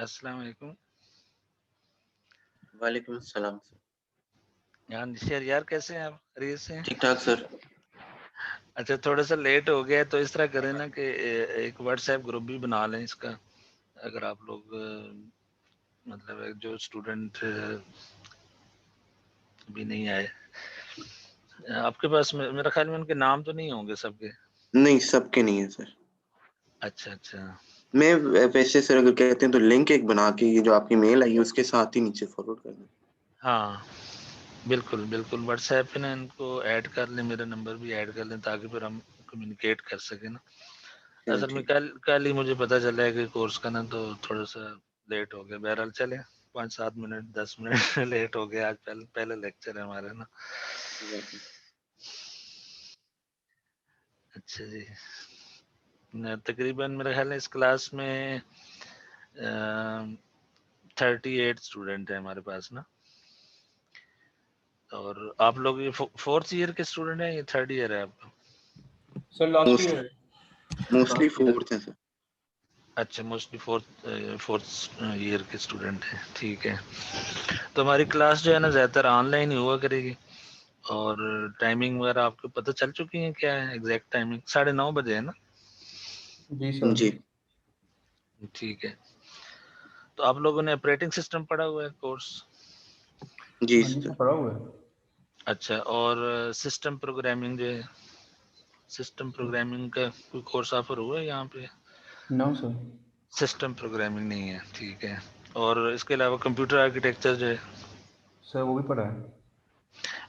السلام علیکم. وعلیکم السلام سر. شیر یار کیسے ہیں آپ؟ خیریت سے ہیں؟ ٹھیک ٹھاک سر. اچھا تھوڑا سا لیٹ ہو گیا تو اس طرح کریں نا کہ ایک واٹس ایپ گروپ بھی بنا لیں اس کا. اگر آپ لوگ مطلب جو اسٹوڈنٹ بھی نہیں آئے آپ کے پاس، میرا خیال میں ان کے نام تو نہیں ہوں گے سب کے؟ نہیں سب کے نہیں ہے سر. اچھا اچھا. میں ویسے سر اگر کہتے ہیں تو لنک ایک بنا کے یہ جو آپ کی میل آئی ہے اس کے ساتھ ہی نیچے فارورڈ کر دیں. ہاں بالکل بالکل، واٹس ایپ پہ نا ان کو ایڈ کر لیں، میرا نمبر بھی ایڈ کر لیں تاکہ پھر ہم کمیونیکیٹ کر سکیں نا. اصل میں کل ہی مجھے پتا چلا ہے کہ کورس کا نا تو تھوڑا سا لیٹ ہو گیا. بہرحال چلے 5-7 منٹ 10 منٹ لیٹ ہو گیا. آج پہلے لیکچر ہے ہمارے نا. اچھا جی. تقریباً میرا خیال ہے اس کلاس میں 38 اسٹوڈنٹ ہیں ہمارے پاس نا. اور آپ لوگ یہ 4th ایئر کے اسٹوڈنٹ ہیں یا 3rd ایئر ہے آپ کا؟ Sir last year mostly 4th ہیں سر. اچھا موسٹلی 4th ایئر کے اسٹوڈنٹ ہیں. ٹھیک ہے. تو ہماری کلاس جو ہے نا زیادہ تر آن لائن ہی ہوا کرے گی. اور ٹائمنگ وغیرہ آپ کو پتہ چل چکی ہے کیا ہے ایگزیکٹ ٹائمنگ؟ 9:30 بجے ہے نا؟ جی سر. جی ٹھیک ہے. تو آپ لوگوں نے آپریٹنگ سسٹم پڑھا ہوا ہے کورس؟ جی ہاں جی سر. سر پڑھا ہوا ہے. اچھا. اور سسٹم پروگرامنگ جو ہے، سسٹم پروگرامنگ کا کوئی کورس آفر ہوا ہے یہاں پہ؟ نو سر. سسٹم پروگرامنگ نہیں ہے. ٹھیک ہے. اور اس کے علاوہ کمپیوٹر آرکیٹیکچر جو ہے سر وہ بھی پڑھا ہے.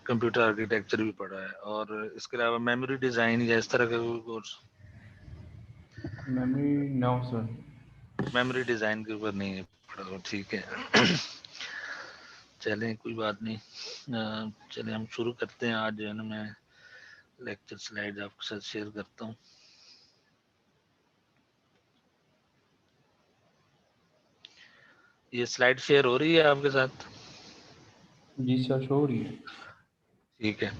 کمپیوٹر آرکیٹیکچر بھی پڑھا ہے. اور اس کے علاوہ میموری ڈیزائن یا اس طرح کا کوئی کورس؟ میموری نو سر. میموری ڈیزائن کے اوپر نہیں ہے پڑھا ہوا. ٹھیک ہے. چلیں کوئی بات نہیں. چلیں ہم شروع کرتے ہیں. آج جو ہے نا میں لیکچر سلائیڈ آپ کے ساتھ شیئر کرتا ہوں. یہ سلائیڈ شیئر ہو رہی ہے آپ کے ساتھ؟ جی سر شو ہو رہی ہے. ٹھیک ہے.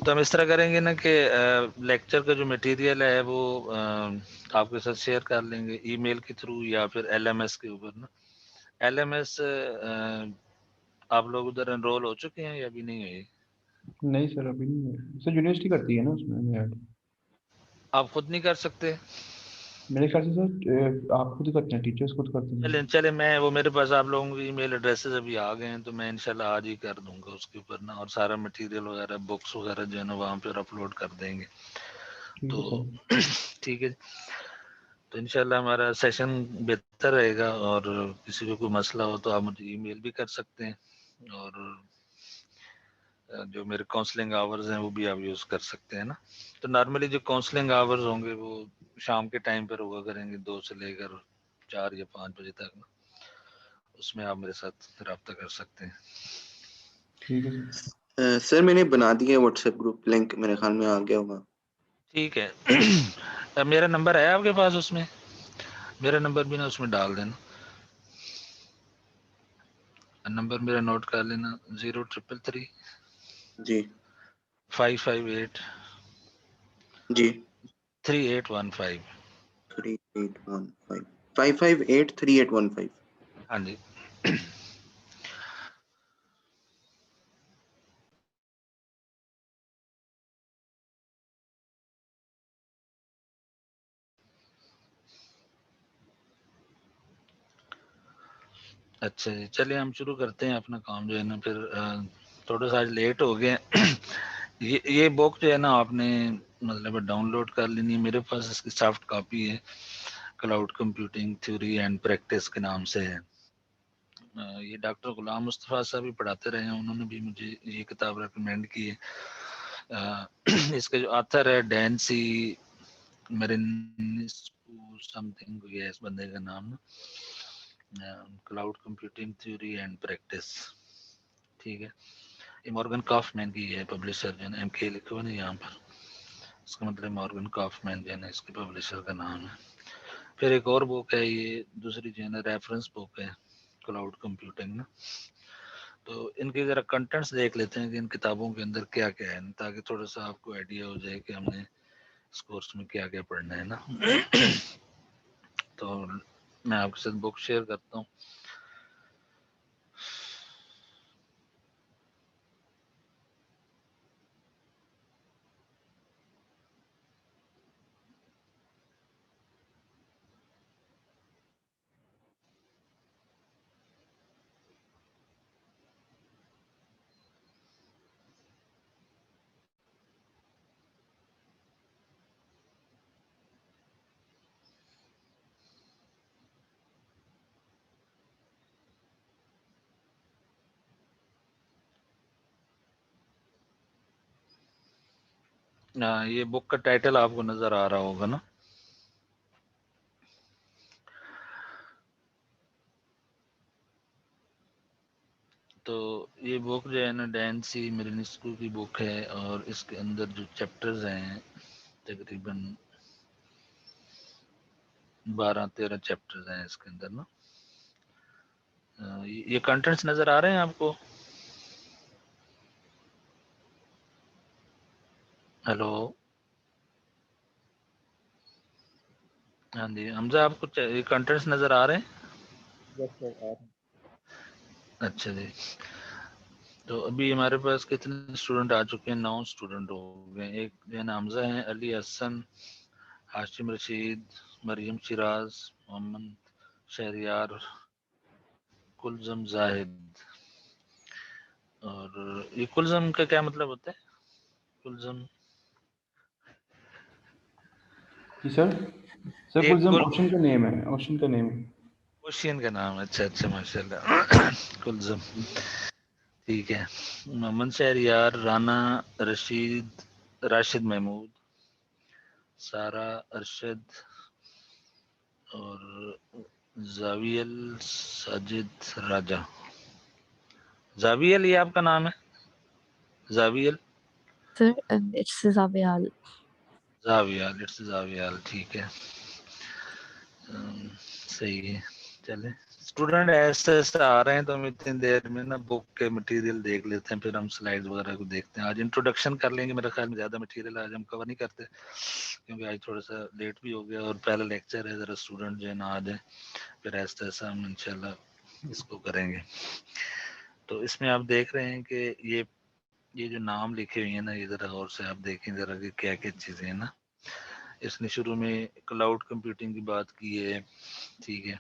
تو ہم اس طرح کریں گے نا کہ لیکچر کا جو مٹیریل ہے وہ آپ کے ساتھ شیئر کر لیں گے ای میل کے تھرو یا پھر LMS کے اوپر نا. LMS آپ لوگ ادھر انرول ہو چکے ہیں یا ابھی نہیں ہوئی؟ نہیں سر ابھی نہیں ہے. سر یونیورسٹی کرتی ہے نا اس میں ایڈ. آپ خود نہیں کر سکتے؟ میرے خیال سے سر آپ خود کرتے ہیں، ٹیچرس خود کرتے ہیں. چلے میں وہ میرے پاس آپ لوگوں کی ای میل ایڈریسز ابھی آ گئے ہیں تو میں انشاءاللہ آج ہی کر دوں گا اس کے اوپر نا. اور سارا مٹیریل وغیرہ بکس وغیرہ جو ہے نا وہاں پہ اپلوڈ کر دیں گے. ٹھیک تو ہے سر. ٹھیک ہے. تو انشاءاللہ ہمارا سیشن بہتر رہے گا. اور کسی کو کوئی مسئلہ ہو تو آپ مجھے ای میل بھی کر سکتے ہیں. اور جو میرے کاؤنسلنگ آورز ہیں وہ بھی آپ یوز کر سکتے ہیں نا. تو نارملی جو کاؤنسلنگ آورز ہوں گے وہ شام کے ٹائم پر ہوا کریں گے 2 سے لے کر 4 یا 5 بجے تک نا. اس میں آپ میرے ساتھ رابطہ کر سکتے ہیں. ٹھیک ہے سر. سر میں نے بنا دیا واٹس ایپ گروپ. لنک میرے خیال میں آ گیا ہوگا. ٹھیک ہے. میرا نمبر ہے آپ کے پاس؟ اس میں میرا نمبر بھی نا اس میں ڈال دینا. نمبر میرا نوٹ کر لینا 0333 جی 558 جی 3815. 3815 558 3815. ہاں جی. اچھا جی. چلیے ہم شروع کرتے ہیں اپنا کام جو ہے نا. پھر تھوڑا سا آج لیٹ ہو گئے. یہ بک جو ہے نا آپ نے مطلب ڈاؤن لوڈ کر لینی ہے. میرے پاس اس کی سافٹ کاپی ہے. Cloud computing theory and practice کے نام سے ہے. یہ ڈاکٹر غلام مصطفیٰ صاحب بھی پڑھاتے رہے ہیں. انہوں نے بھی مجھے یہ کتاب ریکمینڈ کی ہے. اس کا جو آتھر ہے ڈینسی مرینسکو سم تھنگ یہ ہے اس بندے کا نام. Cloud computing theory and practice. ٹھیک ہے. یہ مورگن کافمین کی ہے پبلشر جو ہے نا. MK لکھا ہوا نا یہاں پر. اس کا مطلب مورگن کافمین جو ہے نا اس کے پبلشر کا نام ہے. پھر ایک اور بک ہے یہ دوسری جو ہے نا ریفرنس بک ہے کلاؤڈ کمپیوٹنگ نا. تو ان کے ذرا کنٹینٹس دیکھ لیتے ہیں کہ ان کتابوں کے اندر کیا کیا ہے تاکہ تھوڑا سا آپ کو آئیڈیا ہو جائے کہ ہم نے اس کورس میں کیا کیا پڑھنا ہے نا. تو میں آپ کے ساتھ بک شیئر کرتا ہوں. یہ بک کا ٹائٹل آپ کو نظر آ رہا ہوگا نا. تو یہ بک جو ہے نا ڈین سی مرینسکو کی بک ہے، اور اس کے اندر جو چیپٹرز ہیں تقریباً 12-13 چیپٹرز ہیں اس کے اندر نا. یہ کنٹینٹس نظر آ رہے ہیں آپ کو؟ ہیلو. ہاں جی حمزہ، آپ کو یہ کنٹینٹس نظر آ رہے ہیں؟ یس سر آ رہے ہیں. اچھا جی. تو ابھی ہمارے پاس کتنے اسٹوڈنٹ آ چکے ہیں؟ 9 اسٹوڈنٹ ہو گئے. ایک جو ہے نا حمزہ ہیں، علی حسن، ہاشم رشید، مریم شیراز، محمد شہریار، کلزم زاہد. اور یہ کلزم کا کیا مطلب ہوتا ہے؟ کلزم جی سر. سر ایک کلزم اوشن کا نیم ہے، اوشن کا نیم ہے. اوشین کا نام ہے. اچھا اچھا، ماشاء اللہ. کلزم ٹھیک ہے. محمد شہریار، رانا رشید، راشد محمود، سارا ارشد، اور زاویل ساجد راجہ. زاویل یہ آپ کا نام ہے؟ زاویل Sir, it's Zavial. زاویال، اٹس زاویال. ٹھیک ہے. صحیح ہے. چلے اسٹوڈنٹ ایسے ایسے آ رہے ہیں تو ہم اتنی دیر میں نا بک کے مٹیریل دیکھ لیتے ہیں، پھر ہم سلائڈ وغیرہ کو دیکھتے ہیں. آج انٹروڈکشن کر لیں گے، میرے خیال میں زیادہ مٹیریل آج ہم کور نہیں کرتے کیونکہ آج تھوڑا سا لیٹ بھی ہو گیا، اور پہلا لیکچر ہے، ذرا اسٹوڈنٹ جو ہے نا آ جائیں، پھر ایسا ایسا ہم انشاءاللہ اس کو کریں گے. تو اس میں آپ دیکھ رہے ہیں کہ یہ جو نام لکھے ہوئے ہیں نا، یہ ذرا غور سے آپ دیکھیں ذرا کہ کیا کیا چیزیں ہیں نا. اس نے شروع میں کلاؤڈ کمپیوٹنگ کی بات کی ہے. ٹھیک ہے،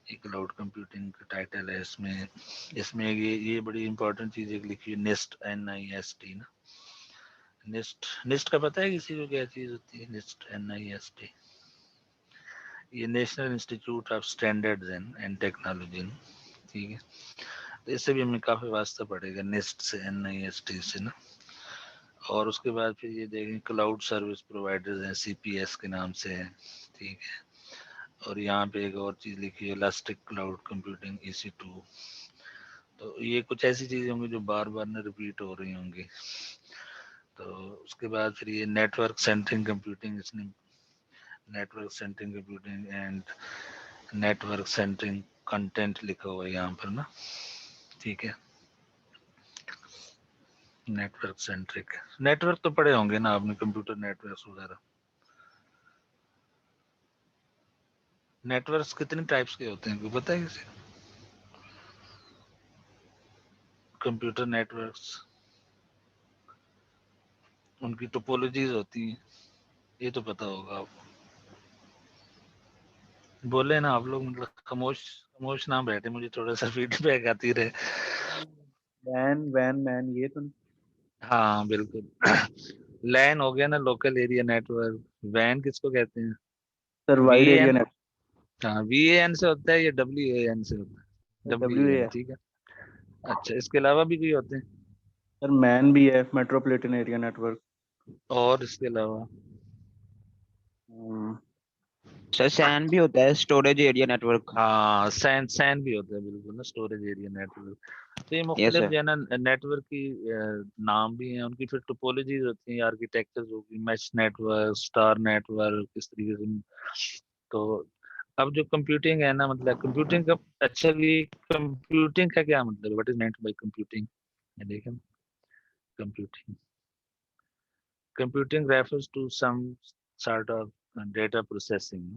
یہ کلاؤڈ کمپیوٹنگ کا ٹائٹل ہے. اس میں یہ بڑی امپورٹنٹ چیز ایک لکھی ہے، نیسٹ، NIST نا. نیسٹ کا پتہ ہے کسی کو کیا چیز ہوتی ہے؟ نیسٹ NIST یہ national institute of standards and technology. ٹھیک ہے، تو اس سے بھی ہمیں کافی واسطہ پڑے گا نیسٹ سے، NIST سے نا. اور اس کے بعد پھر یہ دیکھیں کلاؤڈ سروس پرووائڈرز ہیں، CPS کے نام سے ہیں. ٹھیک ہے. اور یہاں پہ ایک اور چیز لکھی ہے، الاسٹک کلاؤڈ کمپیوٹنگ EC2. تو یہ کچھ ایسی چیزیں ہوں گی جو بار بار نہ ریپیٹ ہو رہی ہوں گی. تو اس کے بعد پھر یہ نیٹورک سینٹرنگ کمپیوٹنگ، اس نے network centring computing and network centring content لکھا ہوا ہے یہاں پر نا. ٹھیک ہے. نیٹورک سینٹرک نیٹورک تو پڑھے ہوں گے نا آپ نے، کمپیوٹر نیٹورکس وغیرہ. نیٹورکس کتنے ٹائپس کے ہوتے ہیں، کوئی پتہ ہے کسی؟ کمپیوٹر نیٹورکس ان کی ٹوپولوجیز ہوتی ہیں، یہ تو پتہ ہوگا آپ کو. بولے نا آپ لوگ، مطلب خاموش نہ بیٹھے، مجھے تھوڑا سا فیڈ بیک آتی رہے. وین مین یہ تو ہاں بالکل. لین ہو گیا نا، لوکل ایریا نیٹورک. وین کس کو کہتے ہیں؟ Sir wide VAN. Area net. ہاں VAN سے ہوتا ہے یا WAN سے ہوتا ہے؟ WAN. WAN. ٹھیک ہے. اچھا، اس کے علاوہ بھی کوئی ہوتے ہیں؟ سر مین بھی ہے، میٹروپولیٹن ایریا نیٹورک. اور اس کے علاوہ سر سین بھی ہوتا ہے، اسٹوریج ایریا نیٹورک. ہاں سین بھی ہوتا ہے بالکل نا، اسٹوریج ایریا نیٹورک. تو یہ یس مختلف سر. جو ہے نا نیٹورک کی نام بھی ہیں، ان کی پھر ٹوپولوجیز ہوتی ہیں، آرکیٹیکچر ہوگی، میش نیٹورک، اسٹار نیٹورک، اس طریقے سے. تو اب جو کمپیوٹنگ ہے نا، مطلب کمپیوٹنگ کا، اچھا کمپیوٹنگ کا کیا مطلب ہے؟ What is meant by computing? دیکھیں computing refers to some sort of data processing.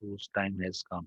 whose time has come,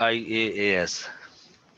IaaS।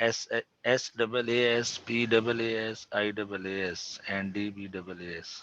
SaaS, PaaS, IaaS and DBaaS।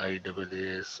IaaS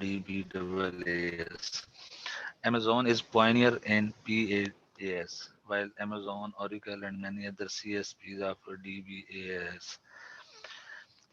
DBaaS। Amazon is pioneer in PaaS, while Amazon, Oracle and many other CSPs offer DBaaS,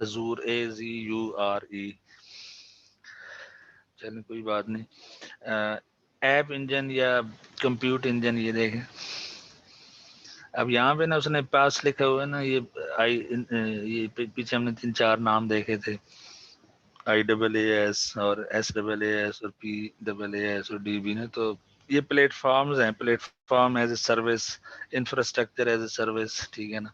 Azure, AZURE. چلیں کوئی بات نہیں. App engine یا compute engine یہ دیکھیں. اب یہاں پہ نا اس نے پاس لکھا ہوا ہے نا, یہ پیچھے ہم نے 3-4 نام دیکھے تھے, IaaS اور SaaS اور PaaS اور DB نے. تو یہ پلیٹ فارمز ہیں, plate form as a service, infrastructure as a service, ٹھیک ہے نا.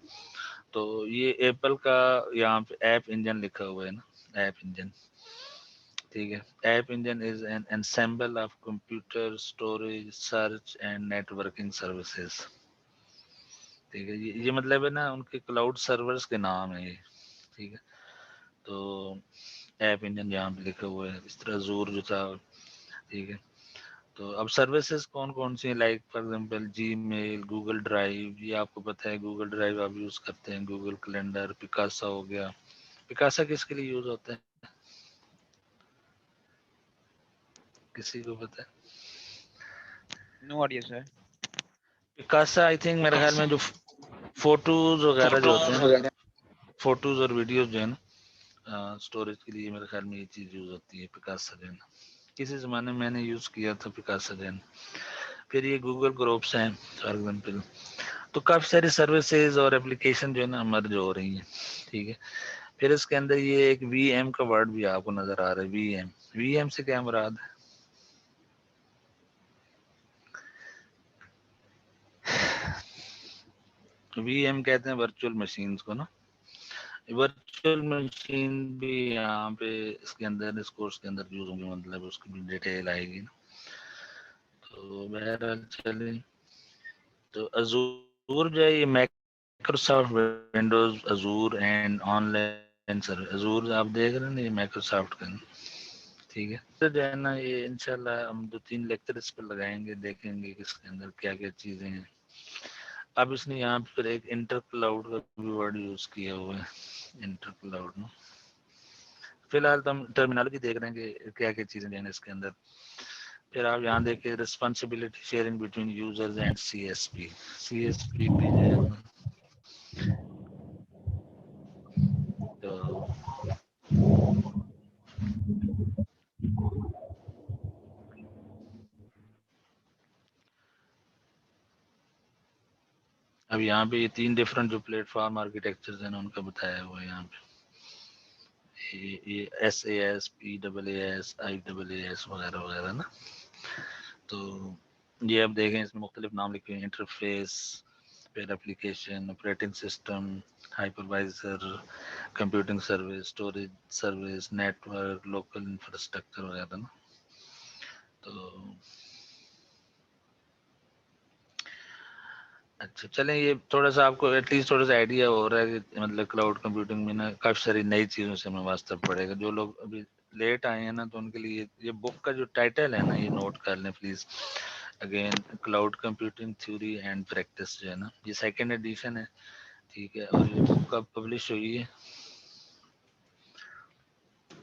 تو یہ ایپل کا یہاں پہ ایپ انجن لکھا ہوا ہے نا, ایپ انجن, ٹھیک ہے. App Engine is an ensemble of computer storage search and networking services, ٹھیک ہے. یہ مطلب ہے نا ان کے کلاؤڈ سرورز کے نام ہے یہ, ٹھیک ہے. تو ایپ انجن یہاں پہ لکھا ہوا ہے, اس طرح زور جو تھا, ٹھیک ہے. تو اب سروسز کون کون سی ہیں, like for example Gmail, Google Drive, یہ آپ کو پتہ ہے گوگل ڈرائیو آپ یوز کرتے ہیں, گوگل کیلنڈر, پیکاسا ہو گیا. پیکاسا کس کے لیے یوز ہوتا ہے, کسی کو پتہ ہے؟ No idea sir. پیکاسا I think میرے خیال میں جو فوٹوز وغیرہ جو ہوتے ہیں نا, فوٹوز اور ویڈیوز جو ہے نا اسٹوریج کے لیے, میرے خیال میں یہ چیز یوز ہوتی ہے پیکاسا جو ہے نا. کسی زمانے میں نے یوز کیا تھا پیکاسا جو ہے نا. پھر یہ گوگل گروپس ہیں فار ایگزامپل. تو کافی ساری سروسز اور اپلیکیشن جو ہے نا مرج ہو رہی ہیں, ٹھیک ہے. پھر اس کے اندر یہ ایک وی ایم کا ورڈ بھی آپ کو نظر آ رہا ہے, وی ایم. وی ایم سے کیا مراد ہے؟ وی ایم کہتے ہیں ورچوئل مشینز کو نا. ورچوئل مشین بھی یہاں پہ اس کے اندر, اس کورس کے اندر یوز ہوں گی, مطلب اس کی بھی ڈیٹیل آئے گی نا. تو بہرحال چلیں. تو azure جو ہے یہ Microsoft Windows azure and on line service. azure آپ دیکھ رہے ہیں نا, یہ مائکروسافٹ کا, ٹھیک ہے. تو جو ہے نا یہ انشاءاللہ ہم 2-3 لیکچر اس پہ لگائیں گے, دیکھیں گے کہ اس کے اندر کیا کیا چیزیں ہیں. اب اس نے یہاں پر ایک انٹر کلاؤڈ کا بھی ورڈ یوز کیا ہوا ہے, انٹر کلاؤڈ نا. فی الحال تو ہم ٹرمینالوجی دیکھ رہے ہیں کہ کیا کیا چیزیں جو ہیں اس کے اندر. پھر آپ یہاں دیکھیں responsibility sharing between users and CSP. CSP بھی جو ہے نا, تو اب یہاں پہ یہ 3 ڈفرینٹ جو پلیٹ فارم آرکیٹیکچرز ہیں ان کا بتایا ہوا ہے یہاں پہ. یہ SAS, PaaS, IaaS وغیرہ وغیرہ نا. تو یہ اب دیکھیں اس میں مختلف نام لکھے ہیں, انٹرفیس, پھر application, operating system, hypervisor, computing service, storage service, network, local infrastructure وغیرہ نا. تو اچھا چلیں, یہ تھوڑا سا آپ کو ایٹ لیسٹ تھوڑا سا آئیڈیا ہو رہا ہے کہ مطلب کلاؤڈ کمپیوٹنگ میں نا کافی ساری نئی چیزوں سے ہمیں واسطہ پڑے گا. جو لوگ ابھی لیٹ آئے ہیں نا تو ان کے لیے یہ بک کا جو ٹائٹل ہے نا یہ نوٹ کر لیں please. Again cloud computing theory and practice جو ہے نا, یہ 2nd ایڈیشن ہے, ٹھیک ہے. اور یہ بک کب پبلش ہوئی ہے,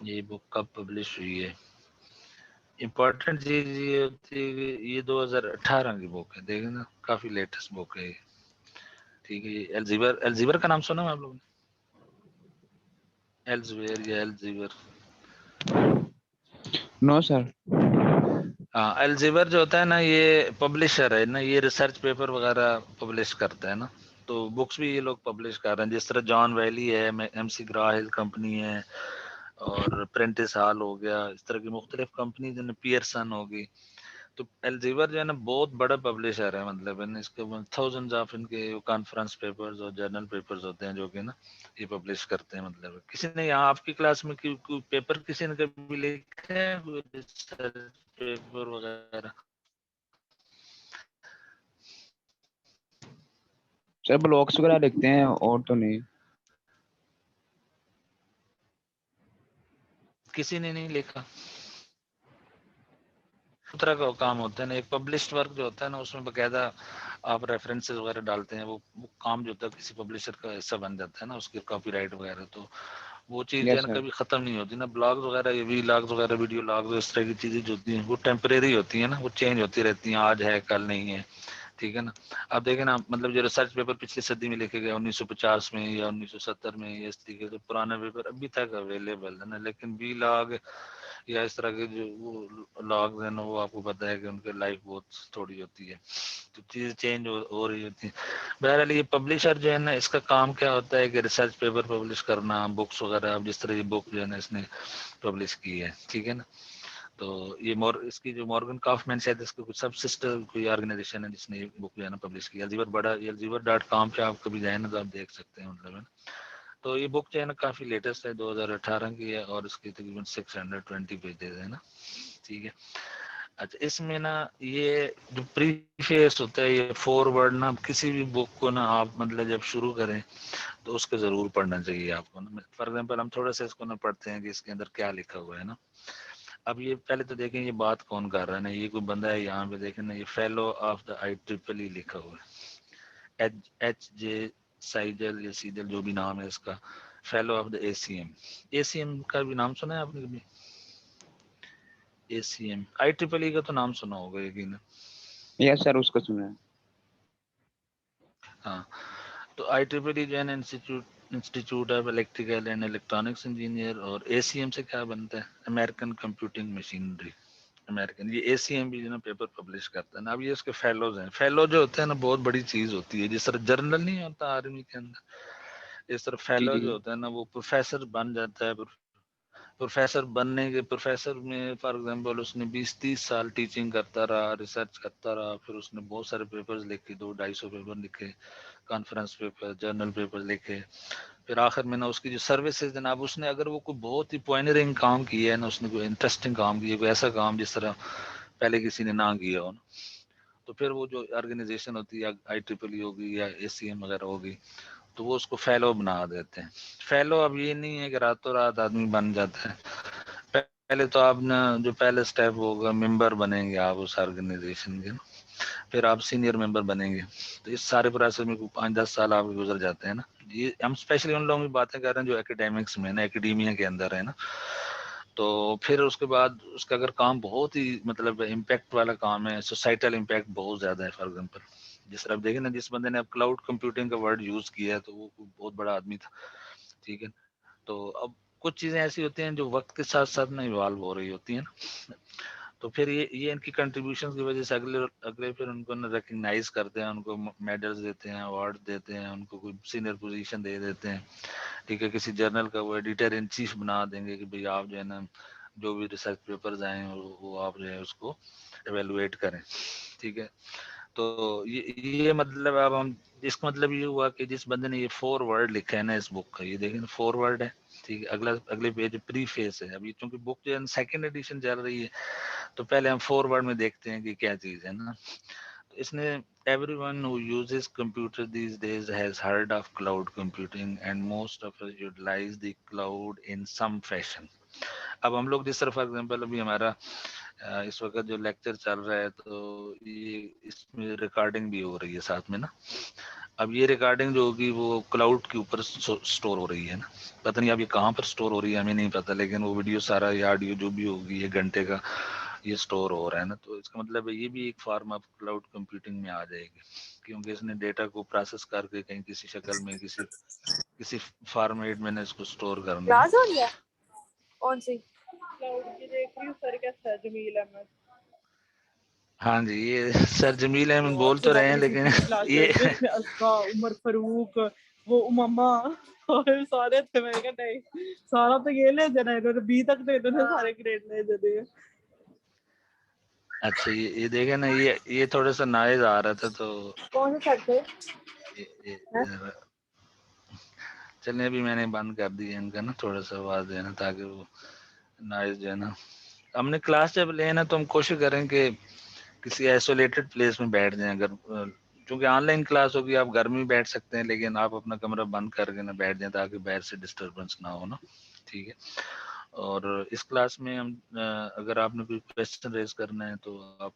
یہ بک کب پبلش ہوئی ہے. امپورٹنٹ چیز یہ ہوتی ہے کہ یہ 2018 کی بک ہے, دیکھیں نا کافی لیٹسٹ بک ہے یہ, ٹھیک ہے. یہ الزیور کا نام سنا ہے آپ لوگوں نے, ایلزویر یا الزیور؟ نو سر. ہاں, الزیور جو ہوتا ہے نا یہ پبلشر ہے نا, یہ ریسرچ پیپر وغیرہ پبلش کرتا ہے نا. تو بکس بھی یہ لوگ پبلش کر رہے ہیں, جس طرح جان ویلی ہے, MC گراہل کمپنی ہے, اور پرنٹس ہال ہو گیا, اس طرح کی مختلف کمپنیز ہیں, پیئرسن ہوگی. تو الزیور جو ہے نا بہت بڑا پبلشر ہے, مطلب ہے نا اس کے تھاؤزنڈز آف ان کے کانفرنس پیپرز اور جرنل پیپرز ہوتے ہیں جو کہ نا یہ پبلش کرتے ہیں. مطلب کسی نے یہاں آپ کی کلاس میں کوئی پیپر کسی نے کبھی لکھا ہے, کوئی ریسرچ پیپر وغیرہ؟ سر بلاگس وغیرہ لکھتے ہیں اور تو نہیں. کسی نے نہیں لکھا. اس طرح کا کام ہوتا ہے نا, ایک پبلشڈ ورک جو ہوتا ہے نا اس میں باقاعدہ آپ ریفرنسز وغیرہ ڈالتے ہیں, وہ کام جو ہوتا ہے کسی پبلشر کا حصہ بن جاتا ہے نا, اس کے کاپی رائٹ وغیرہ. تو وہ چیز جو ہے یس نا سر. کبھی ختم نہیں ہوتی نا. بلاگز وغیرہ, یہ وی لاگز وغیرہ, ویڈیو لاگز, اس طرح کی چیزیں جو ہوتی ہیں وہ ٹیمپریری ہوتی ہیں نا, وہ چینج ہوتی رہتی ہیں, آج ہے کل نہیں ہے. ٹھیک ہے نا. اب دیکھیں نا مطلب جو ریسرچ پیپر پچھلی صدی میں لکھے گئے 1950 میں یا 1970 میں یا اس طریقے سے پرانا پیپر ابھی تک اویلیبل ہے نا, لیکن بی لاگ یا اس طرح کے جو وہ لاگ ہیں نا وہ آپ کو پتہ ہے کہ ان کے لائف بہت تھوڑی ہوتی ہے, تو چیزیں چینج ہو رہی ہوتی ہیں. بہرحال یہ پبلشر جو ہے نا اس کا کام کیا ہوتا ہے کہ ریسرچ پیپر پبلش کرنا, بکس وغیرہ, اب جس طرح یہ بک جو ہے نا اس نے پبلش کی ہے, ٹھیک ہے نا. تو یہ اس کی جو مورگن کافمین شاید اس کو سب سسٹر کوئی آرگنائزیشن ہے جس نے یہ بک جو ہے نا پبلش کی. elsevier.com پہ آپ کبھی جائیں نا تو آپ دیکھ سکتے ہیں مطلب ہے نا. تو یہ بک جو ہے نا کافی لیٹسٹ ہے, 2018 کی ہے اور اس کی تقریباً 620 پیجز ہے نا, ٹھیک ہے. اچھا اس میں نا یہ جو پریفیس ہوتا ہے یہ فورورڈ نا کسی بھی بک کو نا آپ مطلب جب شروع کریں تو اس کو ضرور پڑھنا چاہیے آپ کو نا. فار ایگزامپل ہم تھوڑا سا اس کو نا پڑھتے ہیں کہ اس کے اندر کیا لکھا ہوا ہے نا. اب یہ پہلے تو دیکھیں یہ بات کون کر رہا ہے نا, یہ کوئی بندہ ہے یہاں پہ دیکھیں نا, یہ فیلو آف دا IEEE لکھا ہوا ہے, ایچ جے سائجل یا سیجل جو بھی نام ہے اس کا, فیلو آف دا ACM کا بھی نام سنا ہے آپ نے کبھی؟ ACM IEEE کا تو نام سنا ہوگا یقینا. یس سر اس کا سنا ہے. ہاں تو IEEE جو ہے نا institute of electrical and electronics engineer, اور ACM سے کیا بنتا ہے, امریکن کمپیوٹنگ مشینری, امریکن. یہ ACM بھی جو نا پیپر پبلش کرتا ہے نا. اب یہ اس کے فیلوز ہیں, فیلو جو ہوتے ہیں نا بہت بڑی چیز ہوتی ہے, جس طرح جرنل نہیں ہوتا آرمی کے اندر, اس طرح جی فیلو جی جو ہوتا ہے نا وہ پروفیسر بن جاتا ہے. پروفیسر بننے کے پروفیسر میں فار ایگزامپل اس نے 20-30 سال ٹیچنگ کرتا رہا, ریسرچ کرتا رہا, پھر اس نے بہت سارے پیپرز لکھے, 200-250 پیپر لکھے, کانفرنس پیپر, جرنل پیپر لکھے. پھر آخر میں نا اس کی جو سروسز جناب, اس نے اگر وہ کوئی بہت ہی پوائنرنگ کام کیا ہے نا, اس نے کوئی انٹرسٹنگ کام کیا, کوئی ایسا کام جس طرح پہلے کسی نے نہ کیا ہو نا, تو پھر وہ جو آرگنائزیشن ہوتی ہے IEEE ہوگی یا ACM وغیرہ ہوگی تو وہ اس کو فیلو بنا دیتے ہیں. فیلو اب یہ نہیں ہے کہ راتوں رات آدمی بن جاتا ہے, پہلے تو آپ نے جو پہلے سٹیپ ہوگا ممبر بنیں گے آپ اس آرگنائزیشن کے, پھر آپ سینئر ممبر بنیں گے, تو اس سارے پروسیس میں 5-10 سال آپ گزر جاتے ہیں نا. یہ ہم اسپیشلی ان لوگوں کی باتیں کر رہے ہیں جو اکیڈیمکس میں نا, اکیڈیمیا کے اندر ہے نا. تو پھر اس کے بعد اس کا اگر کام بہت ہی مطلب امپیکٹ والا کام ہے, سوسائٹل امپیکٹ بہت زیادہ ہے. فار ایگزامپل جس طرح آپ دیکھیں نا, جس بندے نے اب کلاؤڈ کمپیوٹنگ کا ورڈ یوز کیا ہے تو وہ بہت بڑا آدمی تھا, ٹھیک ہے. تو اب کچھ چیزیں ایسی ہوتی ہیں جو وقت کے ساتھ ساتھ نا ایوالو ہو رہی ہوتی ہیں نا, تو پھر یہ ان کی کنٹریبیوشن کی وجہ سے اگلے پھر ان کو ریکگنائز کرتے ہیں, ان کو میڈلز دیتے ہیں, ایوارڈ دیتے ہیں, ان کو کوئی سینئر پوزیشن دے دیتے ہیں, ٹھیک ہے. کسی جرنل کا وہ ایڈیٹر ان چیف بنا دیں گے کہ بھئی آپ جو ہے نا جو بھی ریسرچ پیپرز آئیں وہ آپ جو ہے اس کو ایویلویٹ کریں, ٹھیک ہے. تو یہ مطلب اب ہم اس کا مطلب یہ ہوا کہ جس بندے نے یہ 4 ورڈ لکھا ہے نا اس بک کا, یہ دیکھیں 4 ورڈ ہے, ٹھیک ہے. اگلے پیج پری فیس ہے. ابھی چونکہ بک جو ہے سیکنڈ ایڈیشن چل رہی ہے تو پہلے ہم 4 ورڈ میں دیکھتے ہیں کہ کیا چیز ہے نا. اس نے everyone who uses computer these days has heard of cloud computing and most of us utilize the cloud in some fashion. اب ہم لوگ جس طرح فار ایگزامپل ابھی ہمارا اس وقت جو لیکچر چل رہا ہے تو یہ اس میں ریکارڈنگ بھی ہو رہی ہے ساتھ میں نا. اب یہ ریکارڈنگ جو ہوگی وہ کلاؤڈ کے اوپر سٹور ہو رہی ہے نا. پتہ نہیں اب یہ کہاں پر سٹور ہو رہی ہے ہمیں نہیں پتہ, لیکن وہ ویڈیو سارا یا آڈیو جو بھی ہوگی 1 گھنٹے کا یہ سٹور ہو رہا ہے نا. تو اس کا مطلب ہے یہ بھی ایک فارم آف کلاؤڈ کمپیوٹنگ میں آ جائے گی, کیونکہ اس نے ڈیٹا کو پروسیس کر کے کہیں کسی شکل میں کسی فارمیٹ میں نے اس کو سٹور کرنا ہے. کلاس ہو رہی ہے کون سی کلاؤڈ کی دیکھ رہی ہوں سر کیسا ہے جمیل احمد. ہاں جی, یہ سر جمیل احمد یار بول تو صبح رہے ہیں اپنی لیکن ففٹی کی کلاس یہ لگی تھی, اس میں ازکا, عمر فاروق, وہ اماما اور سارے تھے. میں کہا نہیں سارا تو یہ لے دینا, انہوں نے 20 تک تو انہوں نے سارے گریڈ لے دینے ہیں. اچھا یہ دیکھیں نا, یہ تھوڑا سا نائز آ رہا تھا تو کون سے سر تھے چلیں ابھی میں نے بند کر دی ان کا نا تھوڑا سا آواز دینا, تاکہ وہ نائز جو ہے نا. ہم نے کلاس جب لے نا تو ہم کوشش کریں کہ کسی ایسولیٹڈ پلیس میں بیٹھ جائیں. اگر چونکہ آن لائن کلاس ہوگی آپ گھر میں بیٹھ سکتے ہیں, لیکن آپ اپنا کمرہ بند کر کے نا بیٹھ جائیں تاکہ باہر سے ڈسٹربنس نہ ہو نا, ٹھیک ہے. اور اس کلاس میں ہم اگر آپ نے کوئی کویسچن ریز کرنا ہے تو آپ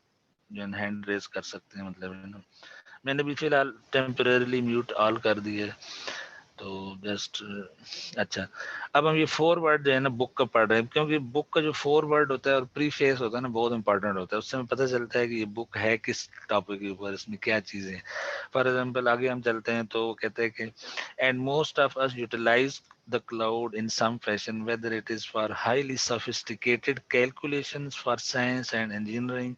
جو ہے ہینڈ ریز کر سکتے ہیں. مطلب ہے نا میں نے بھی فی الحال ٹیمپریریلی میوٹ آل کر دی ہے, تو جسٹ اچھا اب ہم یہ فورورڈ جو ہے نا بک کا پڑھ رہے ہیں، کیونکہ بک کا جو فورورڈ ہوتا ہے اور پری فیس ہوتا ہے نا بہت امپورٹنٹ ہوتا ہے، اس سے ہمیں پتہ چلتا ہے کہ یہ بک ہے کس ٹاپک کے اوپر، اس میں کیا چیزیں ہیں. فار ایگزامپل آگے ہم چلتے ہیں تو وہ کہتے ہیں کہ and most of us utilize the cloud in some fashion, whether it is for highly sophisticated calculations for science and engineering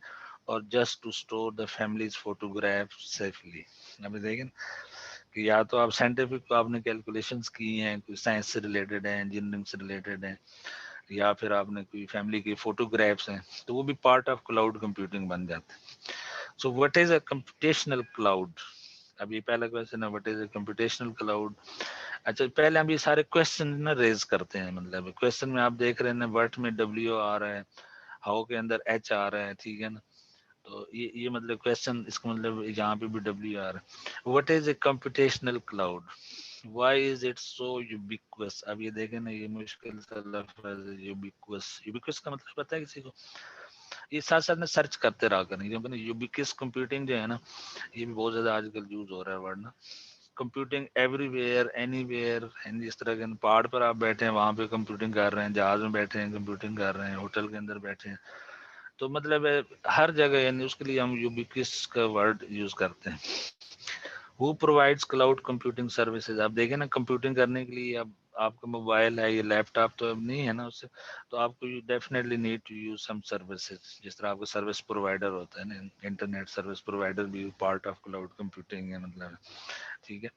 or just to store the family's photographs safely. ابھی دیکھیں کہ یا تو آپ سائنٹیفک کو آپ نے کیلکولیشنس کی ہیں، کوئی سائنس سے ریلیٹڈ ہیں، انجینئرنگ سے ریلیٹڈ ہیں، یا پھر آپ نے کوئی فیملی کی فوٹوگرافس ہیں، تو وہ بھی پارٹ آف کلاؤڈ کمپیوٹنگ بن جاتے ہیں. So what is a computational cloud? اب یہ پہلا کویشچن ہے، what is a computational cloud. اچھا پہلے ہم یہ سارے کویشچن نا ریز کرتے ہیں، مطلب کویشچن میں آپ دیکھ رہے ہیں ورٹ میں ڈبلیو آ رہا ہے، ہاؤ کے اندر ایچ آ رہا ہے، ٹھیک ہے نا. تو یہ مطلب کویشچن، اس کا مطلب یہاں پہ بھی ڈبلیو آ رہا ہے. What is a computational cloud? Why is it so ubiquitous? اب یہ دیکھیں نا، یہ مشکل سا لفظ ہے یوبیکوس. یوبیکوس کا مطلب پتہ ہے کسی کو؟ یہ ساتھ ساتھ میں سرچ کرتے رہا کریں، کیونکہ یوبیکوس کمپیوٹنگ جو ہے نا یہ بھی بہت زیادہ آج کل یوز ہو رہا ہے ورڈ نا. Computing everywhere anywhere, اس طرح کے پہاڑ پر آپ بیٹھے ہیں وہاں پہ کمپیوٹنگ کر رہے ہیں، جہاز میں بیٹھے ہیں کمپیوٹنگ کر رہے ہیں، ہوٹل کے اندر بیٹھے ہیں، تو مطلب ہے ہر جگہ، یعنی اس کے لیے ہم یوبیکوس کا ورڈ یوز کرتے ہیں. Who provides cloud computing services؟ آپ دیکھیں نا کمپیوٹنگ کرنے کے لیے اب آپ کا موبائل ہے، یہ لیپ ٹاپ تو اب نہیں ہے نا اس سے، تو آپ کو definitely need to use some services. جس طرح آپ کا سروس پرووائڈر ہوتا ہے نا، انٹرنیٹ سروس پرووائڈر بھی پارٹ آف کلاؤڈ کمپیوٹنگ ہے، مطلب ٹھیک ہے.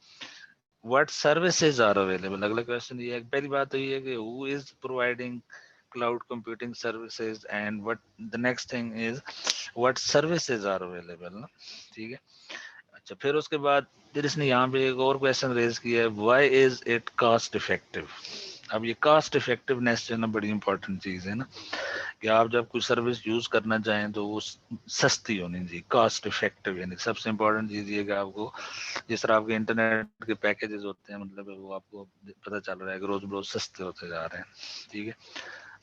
What services are available؟ اگلا کویشچن یہ ہے، پہلی بات تو یہ ہے کہ who is providing cloud computing services and what the next thing is what services are available نا، ٹھیک ہے. اچھا پھر اس کے بعد پھر اس نے یہاں پہ ایک اور کویشچن ریز کیا ہے، why is it cost effective? اب یہ کاسٹ افیکٹونیس جو ہے نا بڑی امپورٹنٹ چیز ہے نا، کہ آپ جب کوئی سروس یوز کرنا چاہیں تو وہ سستی ہونی چاہیے، کاسٹ افیکٹو. یعنی سب سے امپورٹنٹ چیز یہ کہ آپ کو جس طرح آپ کے انٹرنیٹ کے پیکیجز ہوتے ہیں، مطلب وہ آپ کو پتہ چل رہا ہے کہ روز بروز سستے ہوتے جا رہے ہیں، ٹھیک ہے.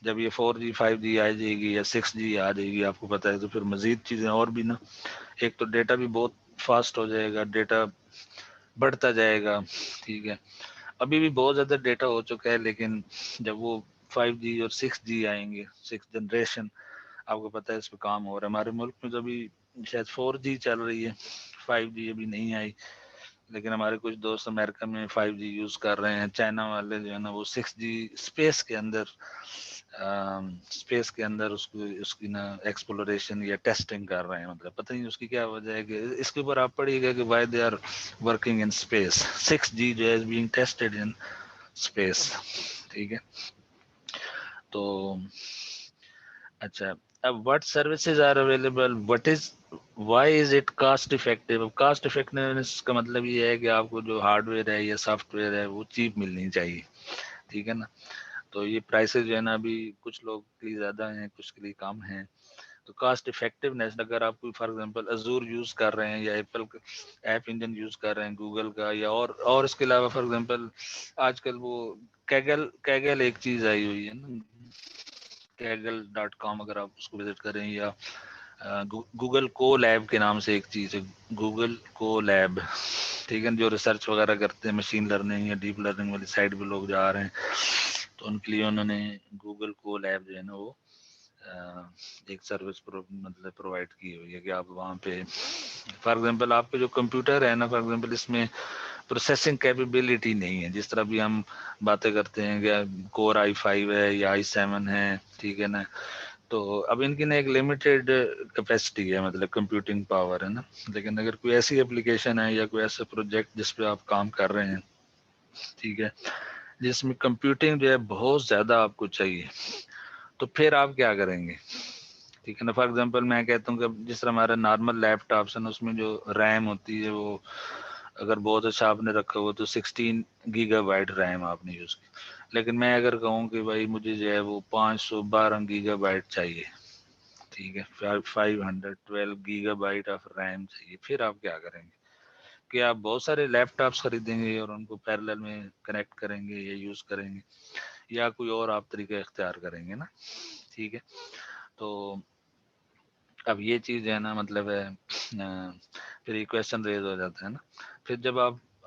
جب یہ 4G 5G آ جائے گی یا 6G آ جائے گی، آپ کو پتہ ہے، تو پھر مزید چیزیں اور بھی نا، ایک تو ڈیٹا بھی بہت فاسٹ ہو جائے گا، ڈیٹا بڑھتا جائے گا، ٹھیک ہے. ابھی بھی بہت زیادہ ڈیٹا ہو چکا ہے، لیکن جب وہ 5G اور 6G آئیں گے، 6 جنریشن، آپ کو پتہ ہے اس پہ کام ہو رہا ہے. ہمارے ملک میں تو ابھی شاید 4G چل رہی ہے، 5G ابھی نہیں آئی، لیکن ہمارے کچھ دوست امریکہ میں 5G یوز کر رہے ہیں. چائنا والے جو ہے نا وہ 6G اسپیس کے اندر اس کی نا ایکسپلوریشن یا ٹیسٹنگ کر رہے ہیں. مطلب پتہ نہیں اس کی کیا وجہ ہے، کہ اس کے اوپر آپ پڑھیے گا کہ why they are working in space. 6G جو ہے is being tested in space, ٹھیک ہے. تو اچھا اب what services are available, what is why is it cost effective? Cost effectiveness کا مطلب یہ ہے کہ آپ کو جو ہارڈ ویئر ہے یا سافٹ ویئر ہے وہ چیپ ملنی چاہیے، ٹھیک ہے نا. تو یہ پرائسز جو ہے نا ابھی کچھ لوگ کے لیے زیادہ ہیں، کچھ کے لیے کم ہیں. تو کاسٹ افیکٹونیس، اگر آپ کوئی فار ایگزامپل ازور یوز کر رہے ہیں یا ایپل ایپ انجن یوز کر رہے ہیں گوگل کا، یا اور اس کے علاوہ فار ایگزامپل آج کل وہ کیگل ایک چیز آئی ہوئی ہے نا، kaggle.com، اگر آپ اس کو وزٹ کریں، یا گوگل کو لیب کے نام سے ایک چیز ہے، گوگل کو لیب، ٹھیک ہے، جو ریسرچ وغیرہ کرتے ہیں مشین لرننگ یا ڈیپ لرننگ والی سائڈ پہ لوگ جا رہے ہیں، تو ان کے لیے انہوں نے گوگل کو لیب جو ہے نا وہ ایک سروس مطلب پرووائڈ کی ہوئی ہے، کہ آپ وہاں پہ فار ایگزامپل آپ کے جو کمپیوٹر ہے نا، فار ایگزامپل اس میں پروسیسنگ کیپیبلٹی نہیں ہے، جس طرح بھی ہم باتیں کرتے ہیں کہ کور i5 ہے یا i7 ہے، ٹھیک ہے نا. تو اب ان کی نا ایک لمیٹیڈ کیپیسٹی ہے، مطلب کمپیوٹنگ پاور ہے نا. لیکن اگر کوئی ایسی اپلیکیشن ہے یا کوئی ایسا پروجیکٹ جس پہ آپ کام کر رہے ہیں، ٹھیک ہے، جس میں کمپیوٹنگ جو ہے بہت زیادہ آپ کو چاہیے، تو پھر آپ کیا کریں گے، ٹھیک ہے نا. فار ایگزامپل میں کہتا ہوں کہ جس طرح ہمارا نارمل لیپ ٹاپس ہے نا، اس میں جو ریم ہوتی ہے وہ اگر بہت اچھا آپ نے رکھا ہوا تو 16 گیگا بائٹ ریم آپ نے یوز کی. لیکن میں اگر کہوں کہ بھائی مجھے جو ہے وہ 512 گیگا بائٹ چاہیے، ٹھیک ہے، 512 گیگا بائٹ آف ریم چاہیے، پھر آپ کیا کریں گے؟ کہ آپ بہت سارے لیپ ٹاپس خریدیں گے اور ان کو پیرلل میں کنیکٹ کریں گے یا یوز کریں گے، یا کوئی اور آپ طریقہ اختیار کریں گے نا، ٹھیک ہے. تو اب یہ چیز ہے نا، مطلب ہے پھر یہ کویشچن ریز ہو جاتا ہے نا. پھر جب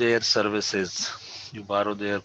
their services, you borrow their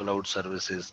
cloud services,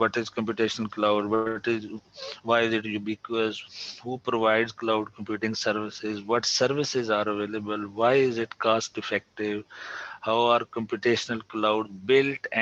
What is computational cloud? What is, why is it ubiquitous? Who provides cloud computing services? What services are available? Why is it cost effective? How are computational cloud built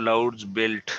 clouds built,